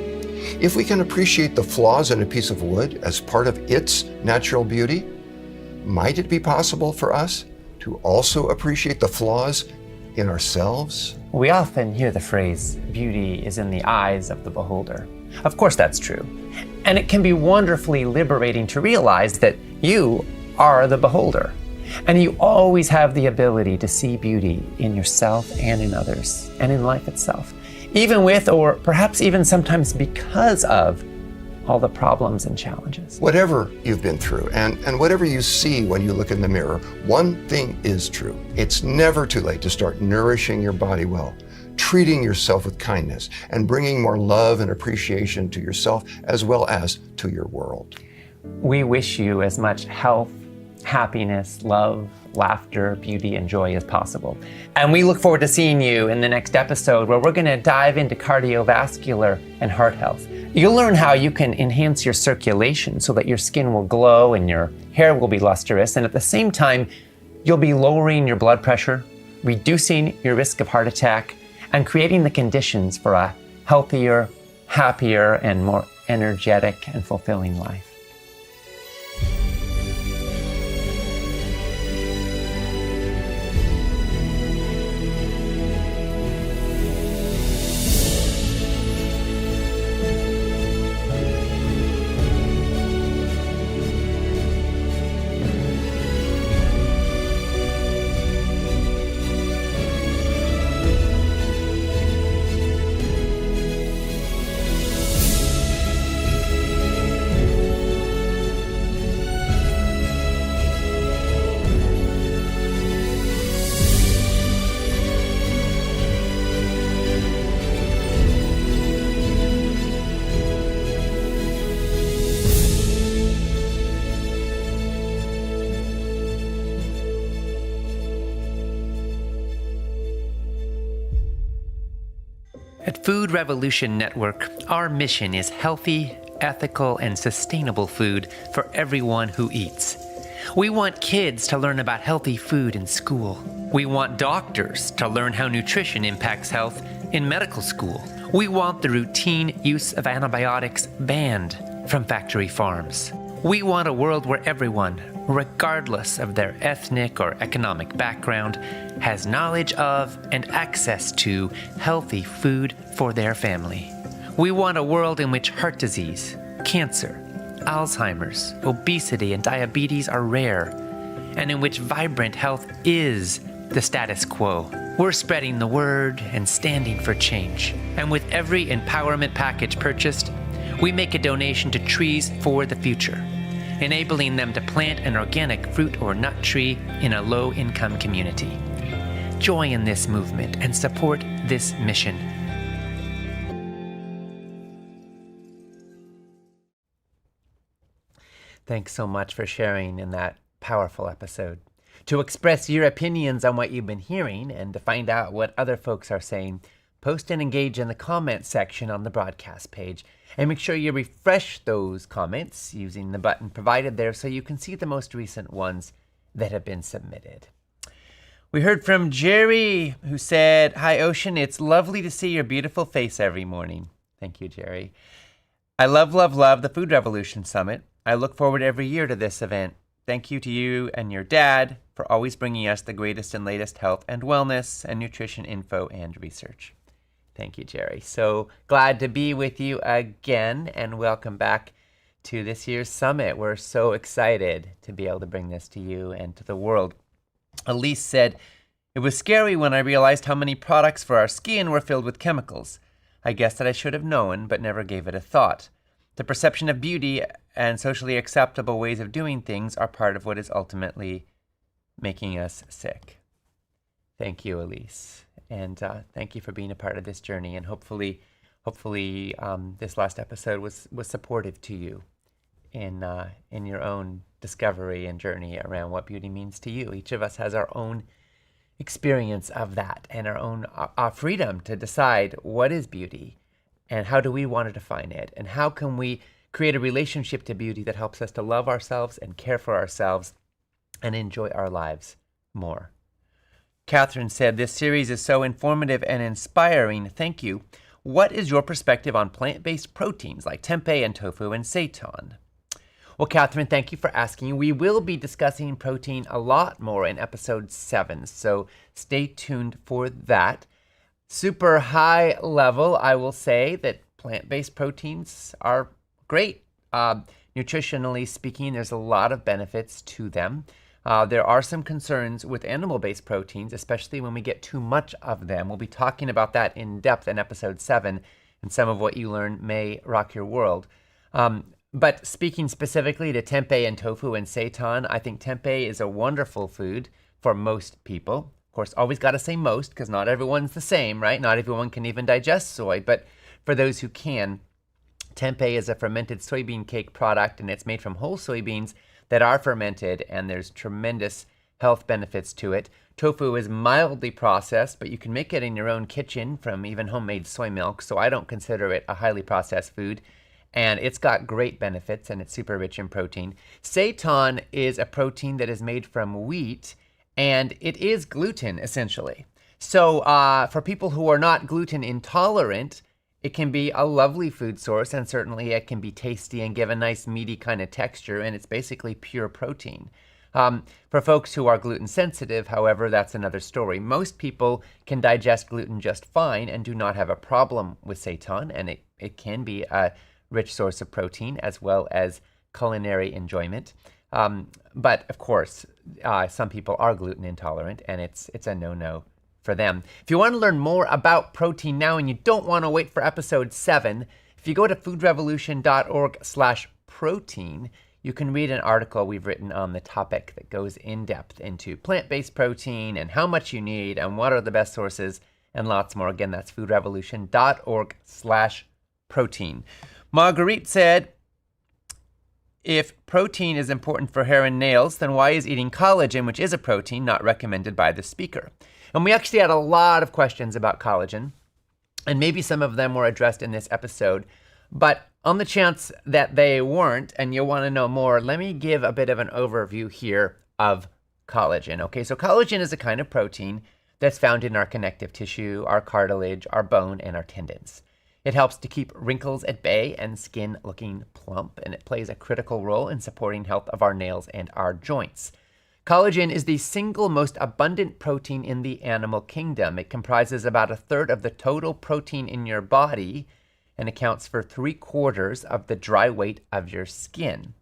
If we can appreciate the flaws in a piece of wood as part of its natural beauty, might it be possible for us to also appreciate the flaws in ourselves? We often hear the phrase, beauty is in the eyes of the beholder. Of course that's true. And it can be wonderfully liberating to realize that you are the beholder. And you always have the ability to see beauty in yourself and in others and in life itself, even with, or perhaps even sometimes because of, all the problems and challenges. Whatever you've been through and whatever you see when you look in the mirror, one thing is true. It's never too late to start nourishing your body well, treating yourself with kindness, and bringing more love and appreciation to yourself as well as to your world. We wish you as much health, happiness, love, laughter, beauty, and joy as possible. And we look forward to seeing you in the next episode where we're going to dive into cardiovascular and heart health. You'll learn how you can enhance your circulation so that your skin will glow and your hair will be lustrous, and at the same time, you'll be lowering your blood pressure, reducing your risk of heart attack, and creating the conditions for a healthier, happier, and more energetic and fulfilling life. At Food Revolution Network, our mission is healthy, ethical, and sustainable food for everyone who eats. We want kids to learn about healthy food in school. We want doctors to learn how nutrition impacts health in medical school. We want the routine use of antibiotics banned from factory farms. We want a world where everyone, regardless of their ethnic or economic background, has knowledge of and access to healthy food for their family. We want a world in which heart disease, cancer, Alzheimer's, obesity, and diabetes are rare, and in which vibrant health is the status quo. We're spreading the word and standing for change. And with every empowerment package purchased, we make a donation to Trees for the Future, enabling them to plant an organic fruit or nut tree in a low-income community. Join this movement and support this mission. Thanks so much for sharing in that powerful episode. To express your opinions on what you've been hearing and to find out what other folks are saying, post and engage in the comments section on the broadcast page. And make sure you refresh those comments using the button provided there so you can see the most recent ones that have been submitted. We heard from Jerry, who said, "Hi, Ocean. It's lovely to see your beautiful face every morning." Thank you, Jerry. "I love the Food Revolution Summit. I look forward every year to this event. Thank you to you and your dad for always bringing us the greatest and latest health and wellness and nutrition info and research." Thank you, Jerry. So glad to be with you again, and welcome back to this year's summit. We're so excited to be able to bring this to you and to the world. Elise said, "It was scary when I realized how many products for our skin were filled with chemicals. I guess that I should have known, but never gave it a thought. The perception of beauty and socially acceptable ways of doing things are part of what is ultimately making us sick." Thank you, Elise. And thank you for being a part of this journey. And hopefully, this last episode was supportive to you in your own discovery and journey around what beauty means to you. Each of us has our own experience of that and our own our freedom to decide what is beauty and how do we want to define it and how can we create a relationship to beauty that helps us to love ourselves and care for ourselves and enjoy our lives more. Catherine said, "This series is so informative and inspiring. Thank you. What is your perspective on plant-based proteins like tempeh and tofu and seitan?" Well, Catherine, thank you for asking. We will be discussing protein a lot more in episode 7, so stay tuned for that. Super high level, I will say that plant-based proteins are great. Nutritionally speaking, there's a lot of benefits to them. There are some concerns with animal-based proteins, especially when we get too much of them. We'll be talking about that in depth in episode 7, and some of what you learn may rock your world. But speaking specifically to tempeh and tofu and seitan, I think tempeh is a wonderful food for most people. Of course, always got to say most, because not everyone's the same, right? Not everyone can even digest soy, but for those who can, tempeh is a fermented soybean cake product, and it's made from whole soybeans that are fermented, and there's tremendous health benefits to it. Tofu is mildly processed, but you can make it in your own kitchen from even homemade soy milk, so I don't consider it a highly processed food. And it's got great benefits, and it's super rich in protein. Seitan is a protein that is made from wheat, and it is gluten, essentially. So for people who are not gluten intolerant, it can be a lovely food source, and certainly it can be tasty and give a nice meaty kind of texture, and it's basically pure protein. For folks who are gluten sensitive, however, that's another story. Most people can digest gluten just fine and do not have a problem with seitan, and it can be a rich source of protein as well as culinary enjoyment. But of course, some people are gluten intolerant, and it's a no-no for them. If you want to learn more about protein now and you don't want to wait for episode 7, if you go to foodrevolution.org/protein, you can read an article we've written on the topic that goes in depth into plant-based protein and how much you need and what are the best sources and lots more. Again, that's foodrevolution.org/protein. Marguerite said, "If protein is important for hair and nails, then why is eating collagen, which is a protein, not recommended by the speaker?" And we actually had a lot of questions about collagen, and maybe some of them were addressed in this episode. But on the chance that they weren't, and you'll want to know more, let me give a bit of an overview here of collagen. Okay, so collagen is a kind of protein that's found in our connective tissue, our cartilage, our bone, and our tendons. It helps to keep wrinkles at bay and skin looking plump, and it plays a critical role in supporting health of our nails and our joints. Collagen is the single most abundant protein in the animal kingdom. It comprises about a third of the total protein in your body and accounts for 3/4 of the dry weight of your skin.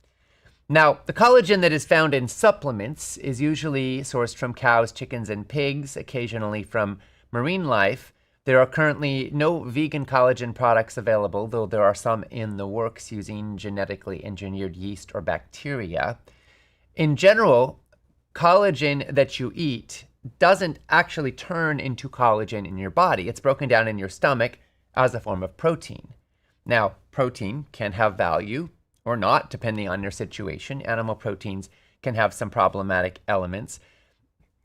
Now, the collagen that is found in supplements is usually sourced from cows, chickens, and pigs, occasionally from marine life. There are currently no vegan collagen products available, though there are some in the works using genetically engineered yeast or bacteria. In general, collagen that you eat doesn't actually turn into collagen in your body. It's broken down in your stomach as a form of protein. Now, protein can have value or not, depending on your situation. Animal proteins can have some problematic elements.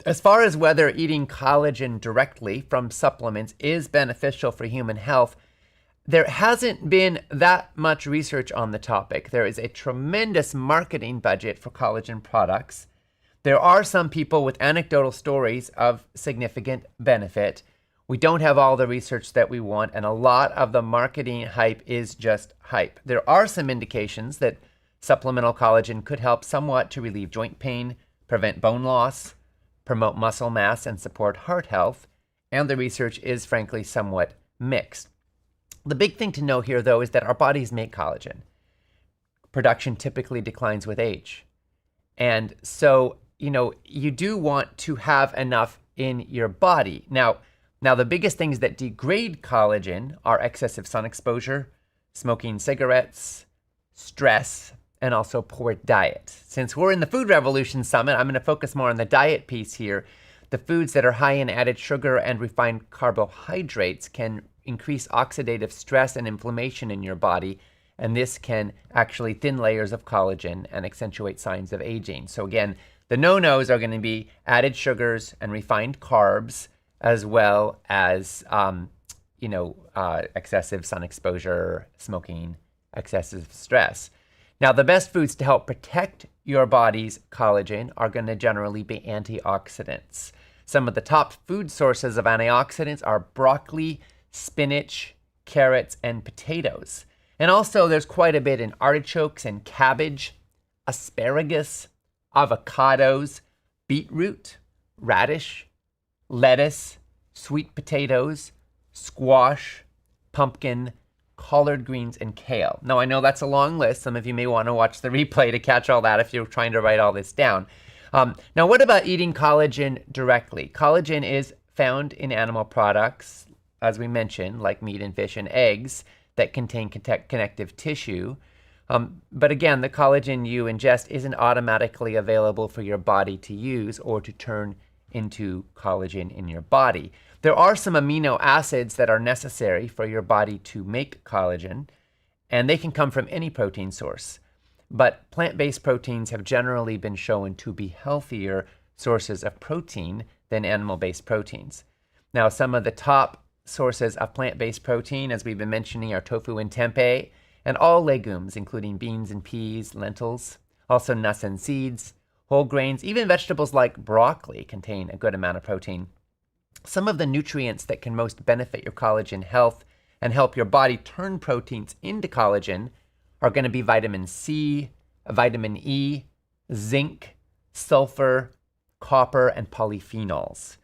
As far as whether eating collagen directly from supplements is beneficial for human health, there hasn't been that much research on the topic. There is a tremendous marketing budget for collagen products. There are some people with anecdotal stories of significant benefit. We don't have all the research that we want, and a lot of the marketing hype is just hype. There are some indications that supplemental collagen could help somewhat to relieve joint pain, prevent bone loss, promote muscle mass, and support heart health, and the research is frankly somewhat mixed. The big thing to know here, though, is that our bodies make collagen. Production typically declines with age. And so, you do want to have enough in your body. Now, the biggest things that degrade collagen are excessive sun exposure, smoking cigarettes, stress, and also poor diet. Since we're in the Food Revolution Summit, I'm going to focus more on the diet piece here. The foods that are high in added sugar and refined carbohydrates can increase oxidative stress and inflammation in your body, and this can actually thin layers of collagen and accentuate signs of aging. So again, the no-nos are going to be added sugars and refined carbs, as well as excessive sun exposure, smoking, excessive stress. Now, the best foods to help protect your body's collagen are going to generally be antioxidants. Some of the top food sources of antioxidants are broccoli, spinach, carrots, and potatoes. And also, there's quite a bit in artichokes and cabbage, asparagus, avocados, beetroot, radish, lettuce, sweet potatoes, squash, pumpkin, collard greens, and kale. Now, I know that's a long list. Some of you may want to watch the replay to catch all that if you're trying to write all this down. Now, what about eating collagen directly? Collagen is found in animal products, as we mentioned, like meat and fish and eggs that contain connective tissue. But again, the collagen you ingest isn't automatically available for your body to use or to turn into collagen in your body. There are some amino acids that are necessary for your body to make collagen, and they can come from any protein source. But plant-based proteins have generally been shown to be healthier sources of protein than animal-based proteins. Now, some of the top sources of plant-based protein, as we've been mentioning, are tofu and tempeh, and all legumes, including beans and peas, lentils, also nuts and seeds, whole grains, even vegetables like broccoli contain a good amount of protein. Some of the nutrients that can most benefit your collagen health and help your body turn proteins into collagen are going to be vitamin C, vitamin E, zinc, sulfur, copper, and polyphenols.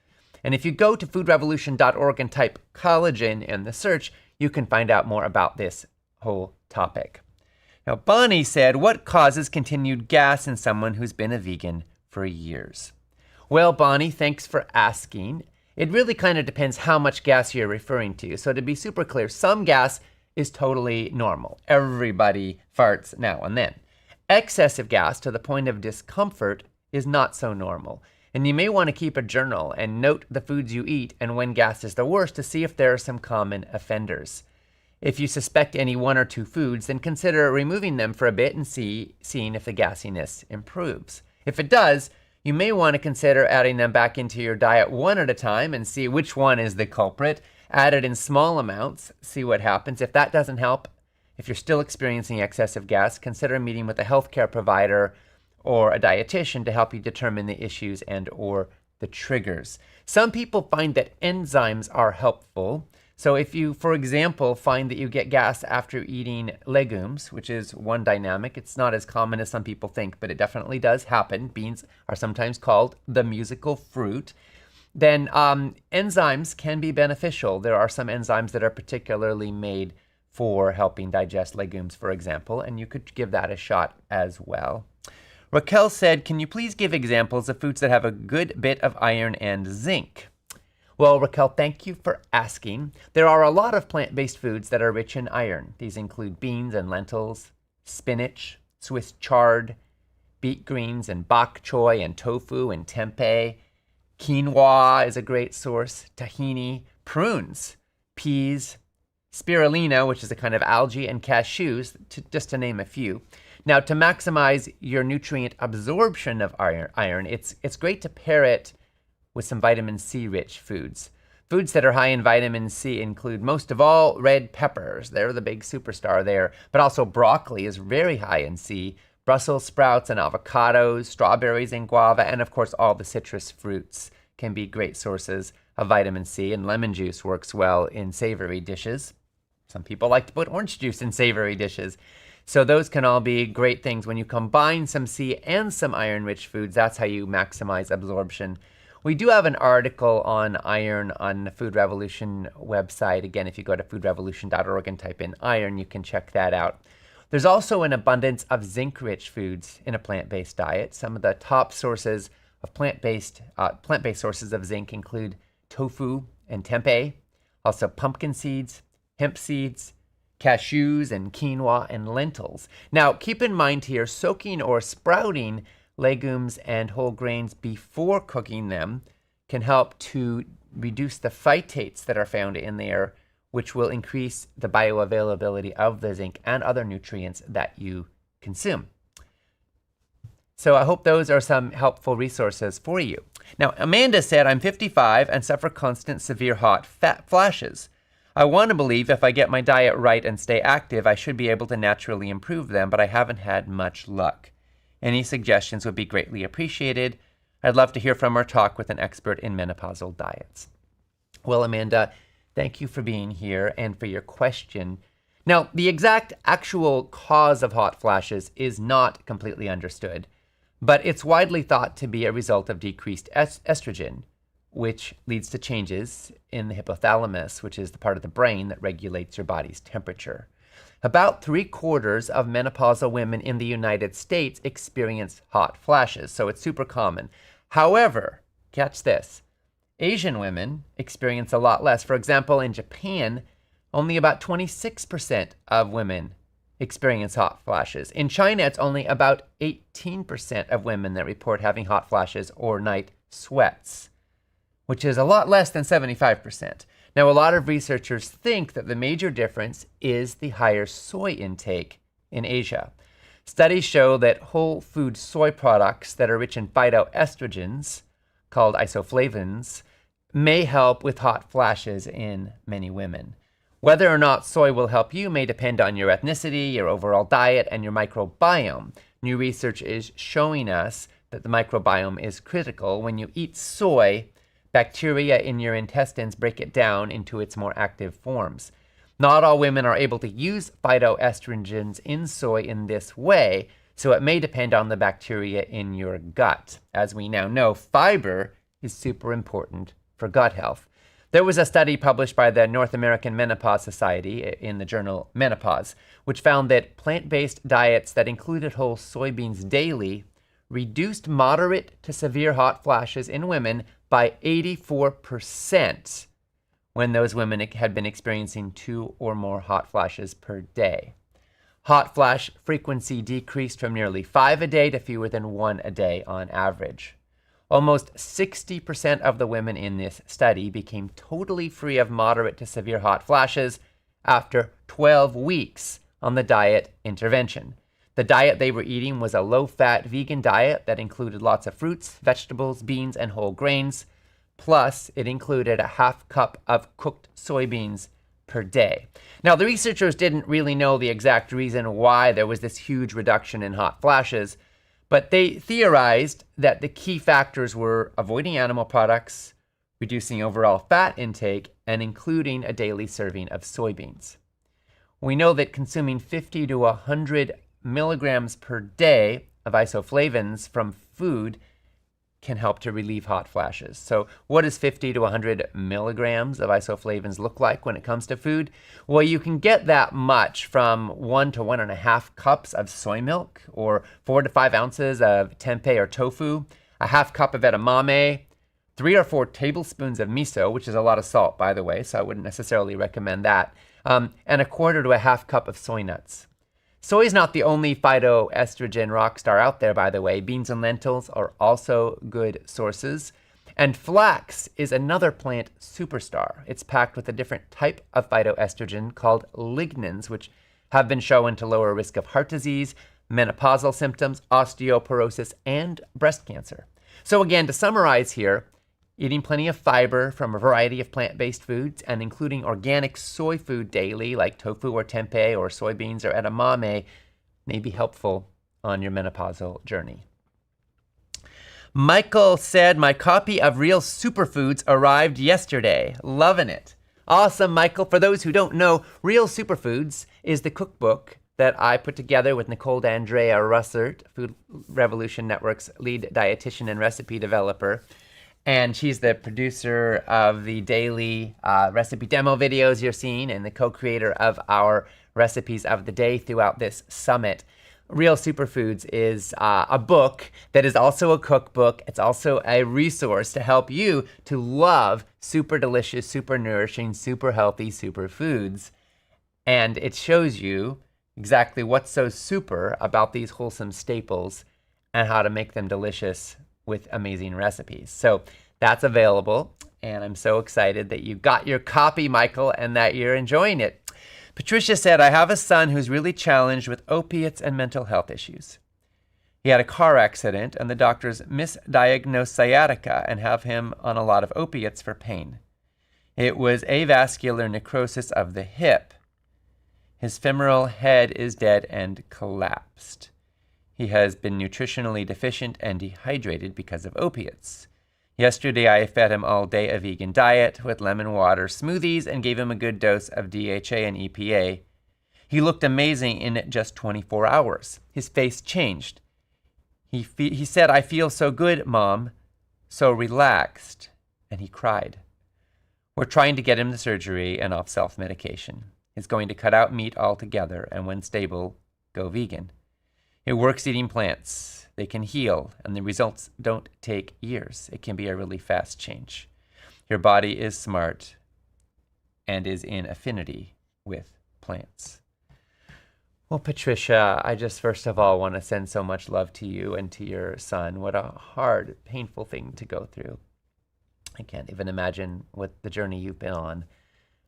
And if you go to foodrevolution.org and type collagen in the search, you can find out more about this whole topic. Now, Bonnie said, what causes continued gas in someone who's been a vegan for years? Well, Bonnie, thanks for asking. It really kind of depends how much gas you're referring to. So to be super clear, some gas is totally normal. Everybody farts now and then. Excessive gas to the point of discomfort is not so normal. And you may want to keep a journal and note the foods you eat and when gas is the worst to see if there are some common offenders. If you suspect any one or two foods, then consider removing them for a bit and seeing if the gassiness improves. If it does, you may want to consider adding them back into your diet one at a time and see which one is the culprit. Add it in small amounts, see what happens. If that doesn't help, if you're still experiencing excessive gas, consider meeting with a healthcare provider or a dietitian to help you determine the issues and or the triggers. Some people find that enzymes are helpful. So if you, for example, find that you get gas after eating legumes, which is one dynamic, it's not as common as some people think, but it definitely does happen. Beans are sometimes called the musical fruit. Then enzymes can be beneficial. There are some enzymes that are particularly made for helping digest legumes, for example, and you could give that a shot as well. Raquel said, can you please give examples of foods that have a good bit of iron and zinc? Well, Raquel, thank you for asking. There are a lot of plant-based foods that are rich in iron. These include beans and lentils, spinach, Swiss chard, beet greens, and bok choy, and tofu, and tempeh. Quinoa is a great source, tahini, prunes, peas, spirulina, which is a kind of algae, and cashews, just to name a few. Now, to maximize your nutrient absorption of iron, it's great to pair it with some vitamin C-rich foods. Foods that are high in vitamin C include, most of all, red peppers. They're the big superstar there. But also broccoli is very high in C. Brussels sprouts and avocados, strawberries and guava, and of course all the citrus fruits can be great sources of vitamin C. And lemon juice works well in savory dishes. Some people like to put orange juice in savory dishes. So those can all be great things. When you combine some C and some iron-rich foods, that's how you maximize absorption. We do have an article on iron on the Food Revolution website. Again, if you go to foodrevolution.org and type in iron, you can check that out. There's also an abundance of zinc-rich foods in a plant-based diet. Some of the top sources of plant-based sources of zinc include tofu and tempeh, also pumpkin seeds, hemp seeds, cashews and quinoa and lentils. Now, keep in mind here, soaking or sprouting legumes and whole grains before cooking them can help to reduce the phytates that are found in there, which will increase the bioavailability of the zinc and other nutrients that you consume. So I hope those are some helpful resources for you. Now, Amanda said, I'm 55 and suffer constant severe hot flashes. I want to believe if I get my diet right and stay active, I should be able to naturally improve them, but I haven't had much luck. Any suggestions would be greatly appreciated. I'd love to hear from or talk with an expert in menopausal diets. Well, Amanda, thank you for being here and for your question. Now, the exact actual cause of hot flashes is not completely understood, but it's widely thought to be a result of decreased estrogen, which leads to changes in the hypothalamus, which is the part of the brain that regulates your body's temperature. About 3/4 of menopausal women in the United States experience hot flashes, so it's super common. However, catch this, Asian women experience a lot less. For example, in Japan, only about 26% of women experience hot flashes. In China, it's only about 18% of women that report having hot flashes or night sweats, which is a lot less than 75%. Now, a lot of researchers think that the major difference is the higher soy intake in Asia. Studies show that whole food soy products that are rich in phytoestrogens, called isoflavones, may help with hot flashes in many women. Whether or not soy will help you may depend on your ethnicity, your overall diet, and your microbiome. New research is showing us that the microbiome is critical. When you eat soy, bacteria in your intestines break it down into its more active forms. Not all women are able to use phytoestrogens in soy in this way, so it may depend on the bacteria in your gut. As we now know, fiber is super important for gut health. There was a study published by the North American Menopause Society in the journal Menopause, which found that plant-based diets that included whole soybeans daily reduced moderate to severe hot flashes in women by 84% when those women had been experiencing 2 or more hot flashes per day. Hot flash frequency decreased from nearly 5 a day to fewer than 1 a day on average. Almost 60% of the women in this study became totally free of moderate to severe hot flashes after 12 weeks on the diet intervention. The diet they were eating was a low-fat vegan diet that included lots of fruits, vegetables, beans, and whole grains. Plus, it included a half cup of cooked soybeans per day. Now, the researchers didn't really know the exact reason why there was this huge reduction in hot flashes, but they theorized that the key factors were avoiding animal products, reducing overall fat intake, and including a daily serving of soybeans. We know that consuming 50 to 100 milligrams per day of isoflavones from food can help to relieve hot flashes. So what does 50 to 100 milligrams of isoflavones look like when it comes to food? Well, you can get that much from 1 to 1.5 cups of soy milk, or 4 to 5 ounces of tempeh or tofu, a half cup of edamame, 3 or 4 tablespoons of miso, which is a lot of salt, by the way, so I wouldn't necessarily recommend that, and 1/4 to a half cup of soy nuts. Soy is not the only phytoestrogen rock star out there, by the way. Beans and lentils are also good sources. And flax is another plant superstar. It's packed with a different type of phytoestrogen called lignans, which have been shown to lower risk of heart disease, menopausal symptoms, osteoporosis, and breast cancer. So again, to summarize here, eating plenty of fiber from a variety of plant-based foods and including organic soy food daily like tofu or tempeh or soybeans or edamame may be helpful on your menopausal journey. Michael said, my copy of Real Superfoods arrived yesterday. Loving it. Awesome, Michael. For those who don't know, Real Superfoods is the cookbook that I put together with Nicole D'Andrea Russert, Food Revolution Network's lead dietitian and recipe developer. And she's the producer of the daily recipe demo videos you're seeing and the co-creator of our recipes of the day throughout this summit. Real Superfoods is a book that is also a cookbook. It's also a resource to help you to love super delicious, super nourishing, super healthy superfoods. And it shows you exactly what's so super about these wholesome staples and how to make them delicious with amazing recipes. So that's available, and I'm so excited that you got your copy, Michael, and that you're enjoying it. Patricia said, I have a son who's really challenged with opiates and mental health issues. He had a car accident, and the doctors misdiagnosed sciatica and have him on a lot of opiates for pain. It was avascular necrosis of the hip. His femoral head is dead and collapsed. He has been nutritionally deficient and dehydrated because of opiates. Yesterday, I fed him all day a vegan diet with lemon water smoothies and gave him a good dose of DHA and EPA. He looked amazing in just 24 hours. His face changed. He said, I feel so good, Mom, so relaxed, and he cried. We're trying to get him to surgery and off self-medication. He's going to cut out meat altogether and when stable, go vegan. It works eating plants. They can heal, and the results don't take years. It can be a really fast change. Your body is smart and is in affinity with plants. Well, Patricia, I just first of all want to send so much love to you and to your son. What a hard, painful thing to go through. I can't even imagine what the journey you've been on.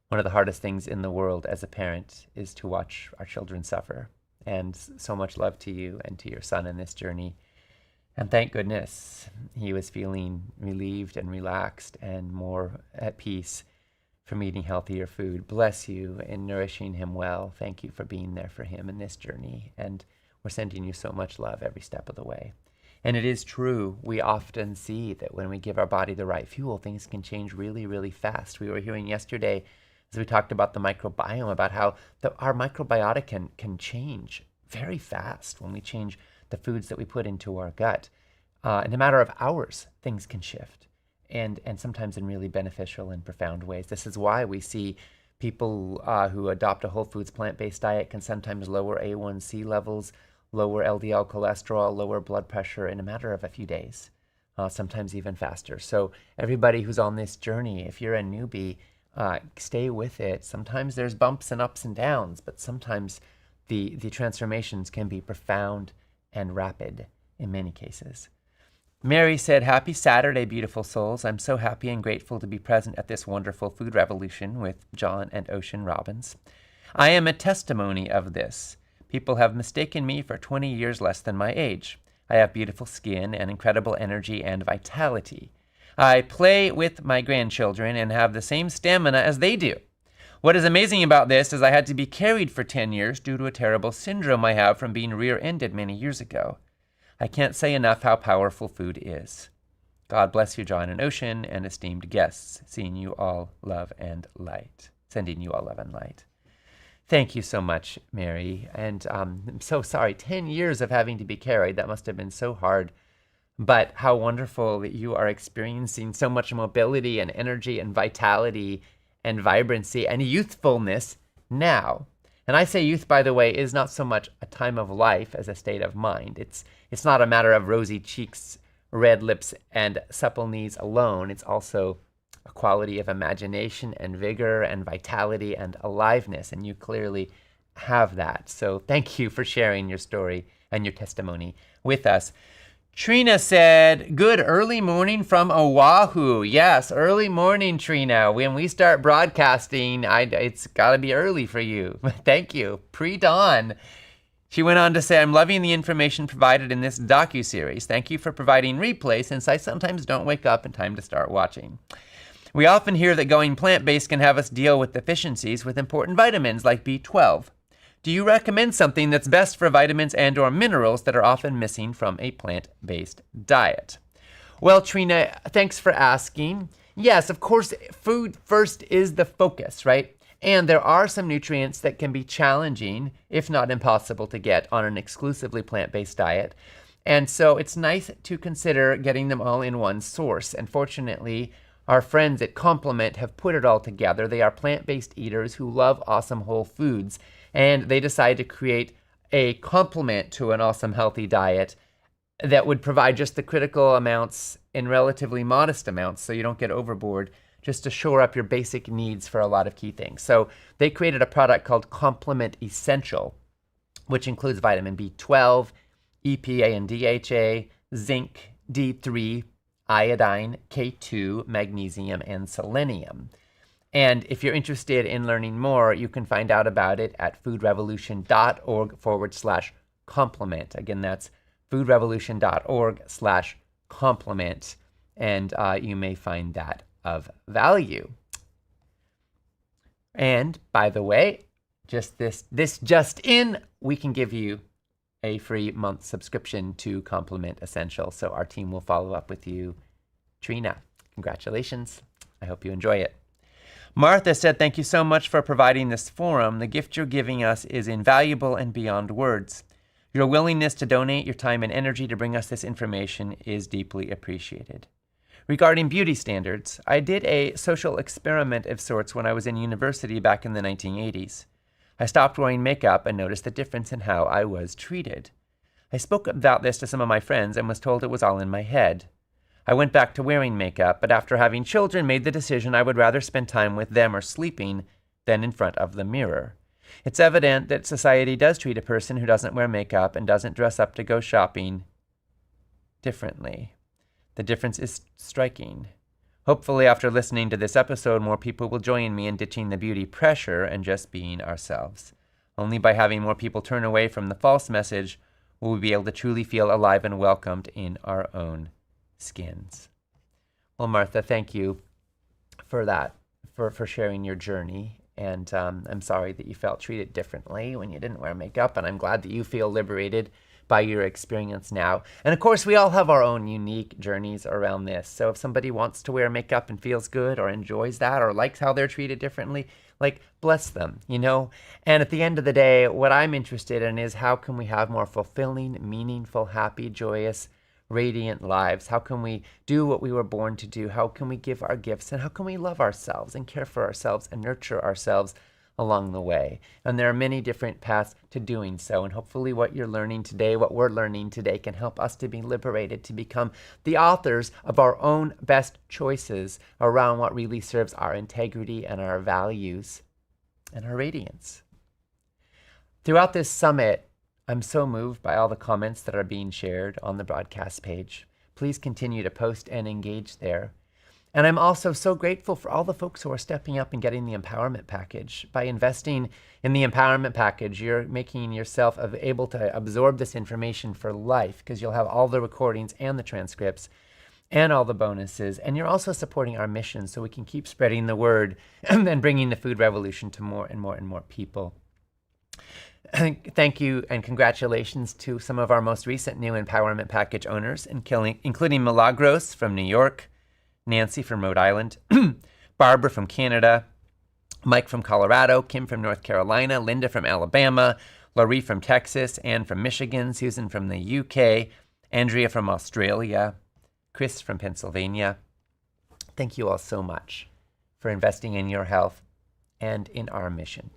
One of the hardest things in the world as a parent is to watch our children suffer. And so much love to you and to your son in this journey. And thank goodness he was feeling relieved and relaxed and more at peace from eating healthier food. Bless you in nourishing him well. Thank you for being there for him in this journey. And we're sending you so much love every step of the way. And it is true, we often see that when we give our body the right fuel, things can change really, really fast. We were hearing yesterday, as we talked about the microbiome, about how our microbiota can change very fast when we change the foods that we put into our gut. In a matter of hours, things can shift, and sometimes in really beneficial and profound ways. This is why we see people who adopt a whole foods plant-based diet can sometimes lower A1C levels, lower LDL cholesterol, lower blood pressure in a matter of a few days, sometimes even faster. So everybody who's on this journey, if you're a newbie, stay with it. Sometimes there's bumps and ups and downs, but sometimes the transformations can be profound and rapid in many cases. Mary said, happy Saturday, beautiful souls. I'm so happy and grateful to be present at this wonderful food revolution with John and Ocean Robbins. I am a testimony of this. People have mistaken me for 20 years less than my age. I have beautiful skin and incredible energy and vitality. I play with my grandchildren and have the same stamina as they do. What is amazing about this is I had to be carried for 10 years due to a terrible syndrome I have from being rear-ended many years ago. I can't say enough how powerful food is. God bless you, John and Ocean, and esteemed guests. Seeing you all love and light. Sending you all love and light. Thank you so much, Mary. And I'm so sorry. 10 years of having to be carried. That must have been so hard. But how wonderful that you are experiencing so much mobility and energy and vitality and vibrancy and youthfulness now. And I say youth, by the way, is not so much a time of life as a state of mind. It's not a matter of rosy cheeks, red lips, and supple knees alone. It's also a quality of imagination and vigor and vitality and aliveness. And you clearly have that. So thank you for sharing your story and your testimony with us. Trina said, good early morning from Oahu. Yes, early morning, Trina. When we start broadcasting, it's got to be early for you. Thank you. Pre-dawn. She went on to say, I'm loving the information provided in this docuseries. Thank you for providing replay since I sometimes don't wake up in time to start watching. We often hear that going plant-based can have us deal with deficiencies with important vitamins like B12. Do you recommend something that's best for vitamins and or minerals that are often missing from a plant-based diet? Well, Trina, thanks for asking. Yes, of course, food first is the focus, right? And there are some nutrients that can be challenging, if not impossible to get on an exclusively plant-based diet. And so it's nice to consider getting them all in one source. And fortunately, our friends at Complement have put it all together. They are plant-based eaters who love awesome whole foods, and they decided to create a complement to an awesome healthy diet that would provide just the critical amounts in relatively modest amounts so you don't get overboard, just to shore up your basic needs for a lot of key things. So they created a product called Complement Essential, which includes vitamin B12, EPA and DHA, zinc, D3, iodine, K2, magnesium, and selenium. And if you're interested in learning more, you can find out about it at foodrevolution.org/complement. Again, that's foodrevolution.org/complement, and you may find that of value. And by the way, just we can give you a free month subscription to Complement Essential. So our team will follow up with you. Trina, congratulations. I hope you enjoy it. Martha said, thank you so much for providing this forum. The gift you're giving us is invaluable and beyond words. Your willingness to donate your time and energy to bring us this information is deeply appreciated. Regarding beauty standards, I did a social experiment of sorts when I was in university back in the 1980s. I stopped wearing makeup and noticed the difference in how I was treated. I spoke about this to some of my friends and was told it was all in my head. I went back to wearing makeup, but after having children, made the decision I would rather spend time with them or sleeping than in front of the mirror. It's evident that society does treat a person who doesn't wear makeup and doesn't dress up to go shopping differently. The difference is striking. Hopefully, after listening to this episode, more people will join me in ditching the beauty pressure and just being ourselves. Only by having more people turn away from the false message will we be able to truly feel alive and welcomed in our own skins. Well, Martha, thank you for that, for sharing your journey. And I'm sorry that you felt treated differently when you didn't wear makeup, and I'm glad that you feel liberated by your experience now. And of course, we all have our own unique journeys around this. So if somebody wants to wear makeup and feels good or enjoys that or likes how they're treated differently, bless them, And at the end of the day, what I'm interested in is how can we have more fulfilling, meaningful, happy, joyous, radiant lives? How can we do what we were born to do? How can we give our gifts? And how can we love ourselves and care for ourselves and nurture ourselves along the way? And there are many different paths to doing so. And hopefully what you're learning today, what we're learning today, can help us to be liberated, to become the authors of our own best choices around what really serves our integrity and our values and our radiance. Throughout this summit, I'm so moved by all the comments that are being shared on the broadcast page. Please continue to post and engage there. And I'm also so grateful for all the folks who are stepping up and getting the empowerment package. By investing in the empowerment package, you're making yourself able to absorb this information for life, because you'll have all the recordings and the transcripts and all the bonuses. And you're also supporting our mission so we can keep spreading the word and bringing the food revolution to more and more and more people. Thank you and congratulations to some of our most recent new empowerment package owners, including Milagros from New York, Nancy from Rhode Island, Barbara from Canada, Mike from Colorado, Kim from North Carolina, Linda from Alabama, Laurie from Texas, Anne from Michigan, Susan from the UK, Andrea from Australia, Chris from Pennsylvania. Thank you all so much for investing in your health and in our mission.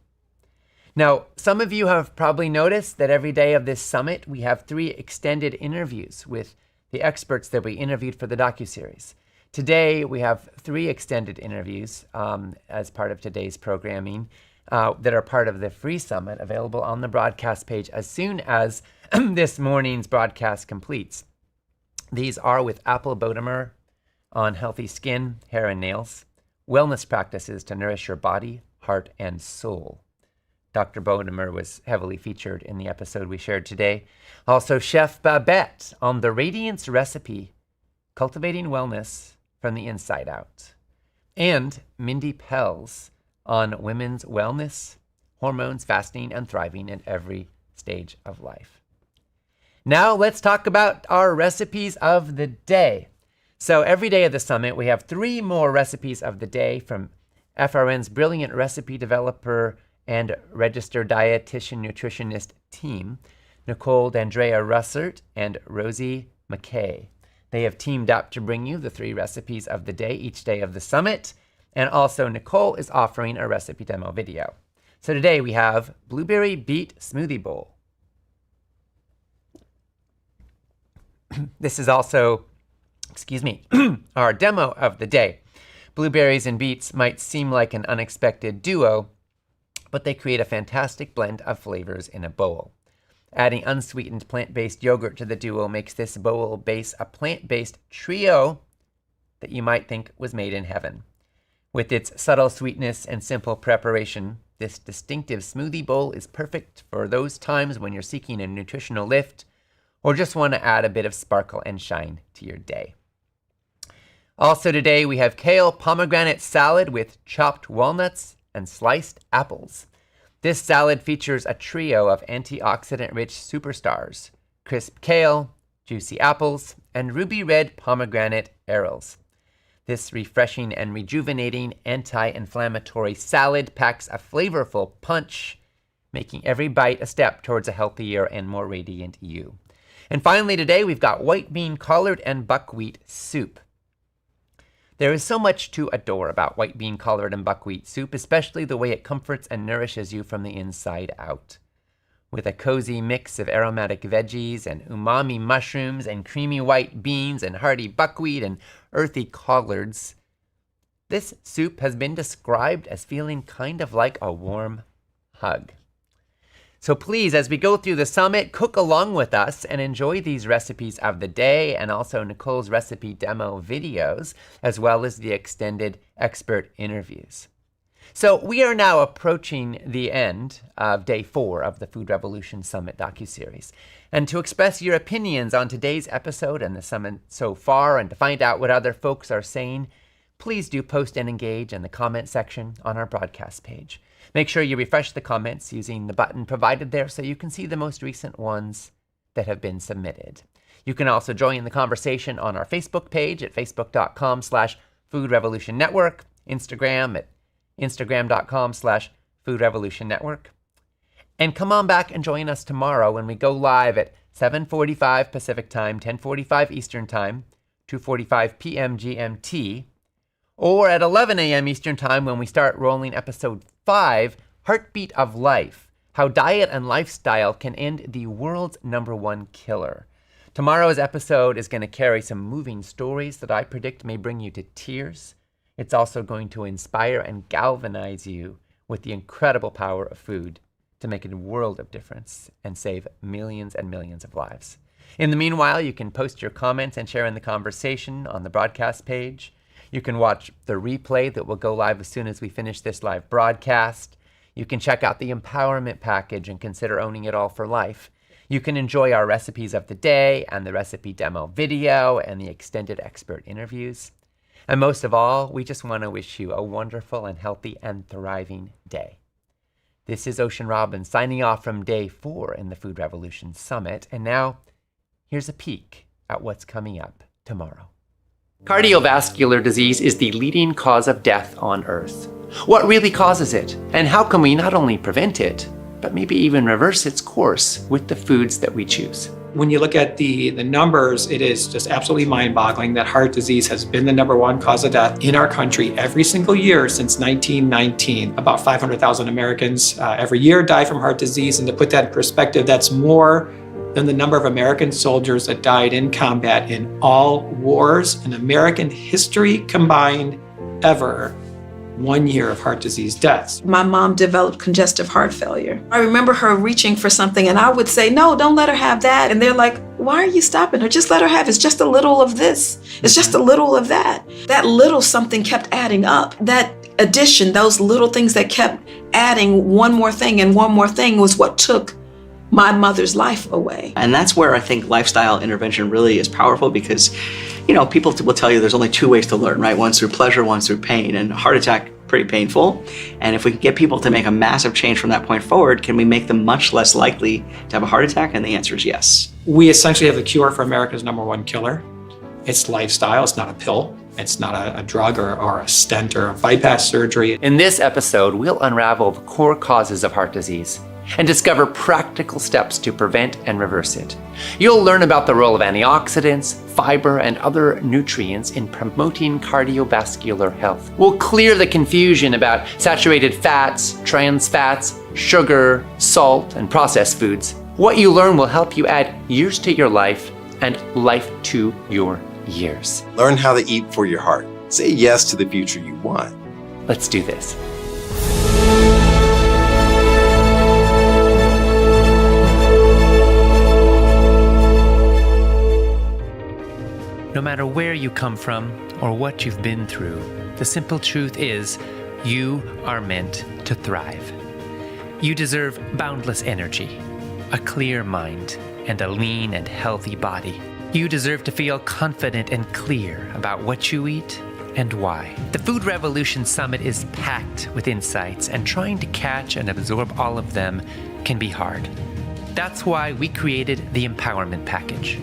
Now, some of you have probably noticed that every day of this summit, we have 3 extended interviews with the experts that we interviewed for the docuseries. Today, we have 3 extended interviews as part of today's programming that are part of the free summit, available on the broadcast page as soon as this morning's broadcast completes. These are with Apple Bodemer on healthy skin, hair, and nails, wellness practices to nourish your body, heart, and soul. Dr. Bodemer was heavily featured in the episode we shared today. Also, Chef Babette on the Radiance recipe, cultivating wellness from the inside out. And Mindy Pelz on women's wellness, hormones, fasting, and thriving in every stage of life. Now let's talk about our recipes of the day. So every day of the summit, we have 3 more recipes of the day from FRN's brilliant recipe developer and registered dietitian nutritionist team. Nicole D'Andrea Russert, and Rosie McKay. They have teamed up to bring you the 3 recipes of the day each day of the summit, and also Nicole is offering a recipe demo video. So today we have Blueberry Beet Smoothie Bowl. This is also, our demo of the day. Blueberries and beets might seem like an unexpected duo, but they create a fantastic blend of flavors in a bowl. Adding unsweetened plant-based yogurt to the duo makes this bowl base a plant-based trio that you might think was made in heaven. With its subtle sweetness and simple preparation, this distinctive smoothie bowl is perfect for those times when you're seeking a nutritional lift or just want to add a bit of sparkle and shine to your day. Also today we have kale pomegranate salad with chopped walnuts and sliced apples. This salad features a trio of antioxidant-rich superstars: crisp kale, juicy apples, and ruby red pomegranate arils. This refreshing and rejuvenating anti-inflammatory salad packs a flavorful punch, making every bite a step towards a healthier and more radiant you. And finally today we've got white bean collard and buckwheat soup. There is so much to adore about white bean collard and buckwheat soup, especially the way it comforts and nourishes you from the inside out. With a cozy mix of aromatic veggies and umami mushrooms and creamy white beans and hearty buckwheat and earthy collards, this soup has been described as feeling kind of like a warm hug. So please, as we go through the summit, cook along with us and enjoy these recipes of the day and also Nicole's recipe demo videos, as well as the extended expert interviews. So we are now approaching the end of day 4 of the Food Revolution Summit docuseries. And to express your opinions on today's episode and the summit so far, and to find out what other folks are saying, please do post and engage in the comment section on our broadcast page. Make sure you refresh the comments using the button provided there so you can see the most recent ones that have been submitted. You can also join the conversation on our Facebook page at facebook.com/Food Revolution Network, Instagram at instagram.com/Food Revolution Network. And come on back and join us tomorrow when we go live at 7:45 Pacific Time, 10:45 Eastern Time, 2:45 p.m. GMT, or at 11 a.m. Eastern Time when we start rolling episode 5, Heartbeat of Life, How Diet and Lifestyle Can End the World's #1 Killer. Tomorrow's episode is going to carry some moving stories that I predict may bring you to tears. It's also going to inspire and galvanize you with the incredible power of food to make a world of difference and save millions and millions of lives. In the meanwhile, you can post your comments and share in the conversation on the broadcast page. You can watch the replay that will go live as soon as we finish this live broadcast. You can check out the empowerment package and consider owning it all for life. You can enjoy our recipes of the day and the recipe demo video and the extended expert interviews. And most of all, we just want to wish you a wonderful and healthy and thriving day. This is Ocean Robin signing off from day 4 in the Food Revolution Summit. And now, here's a peek at what's coming up tomorrow. Cardiovascular disease is the leading cause of death on Earth. What really causes it? And how can we not only prevent it, but maybe even reverse its course with the foods that we choose? When you look at the numbers, it is just absolutely mind-boggling that heart disease has been the #1 cause of death in our country every single year since 1919. About 500,000 Americans every year die from heart disease. And to put that in perspective, that's more than the number of American soldiers that died in combat in all wars in American history combined ever. 1 year of heart disease deaths. My mom developed congestive heart failure. I remember her reaching for something and I would say, no, don't let her have that. And they're like, why are you stopping her? Just let her have it. It's just a little of this. It's just a little of that. That little something kept adding up. That addition, those little things that kept adding one more thing and one more thing was what took my mother's life away. And that's where I think lifestyle intervention really is powerful because, you know, people will tell you there's only 2 ways to learn, right? One's through pleasure, one's through pain. And heart attack, pretty painful. And if we can get people to make a massive change from that point forward, can we make them much less likely to have a heart attack? And the answer is yes. We essentially have the cure for America's #1 killer. It's lifestyle, it's not a pill. It's not a drug or a stent or a bypass surgery. In this episode, we'll unravel the core causes of heart disease and discover practical steps to prevent and reverse it. You'll learn about the role of antioxidants, fiber, and other nutrients in promoting cardiovascular health. We'll clear the confusion about saturated fats, trans fats, sugar, salt, and processed foods. What you learn will help you add years to your life and life to your years. Learn how to eat for your heart. Say yes to the future you want. Let's do this. No matter where you come from or what you've been through, the simple truth is you are meant to thrive. You deserve boundless energy, a clear mind, and a lean and healthy body. You deserve to feel confident and clear about what you eat and why. The Food Revolution Summit is packed with insights, and trying to catch and absorb all of them can be hard. That's why we created the Empowerment Package.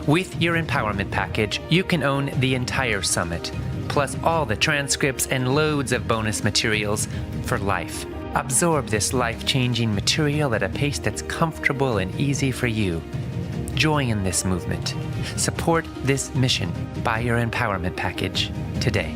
With your Empowerment Package, you can own the entire summit, plus all the transcripts and loads of bonus materials for life. Absorb this life-changing material at a pace that's comfortable and easy for you. Join this movement. Support this mission. Buy your Empowerment Package today.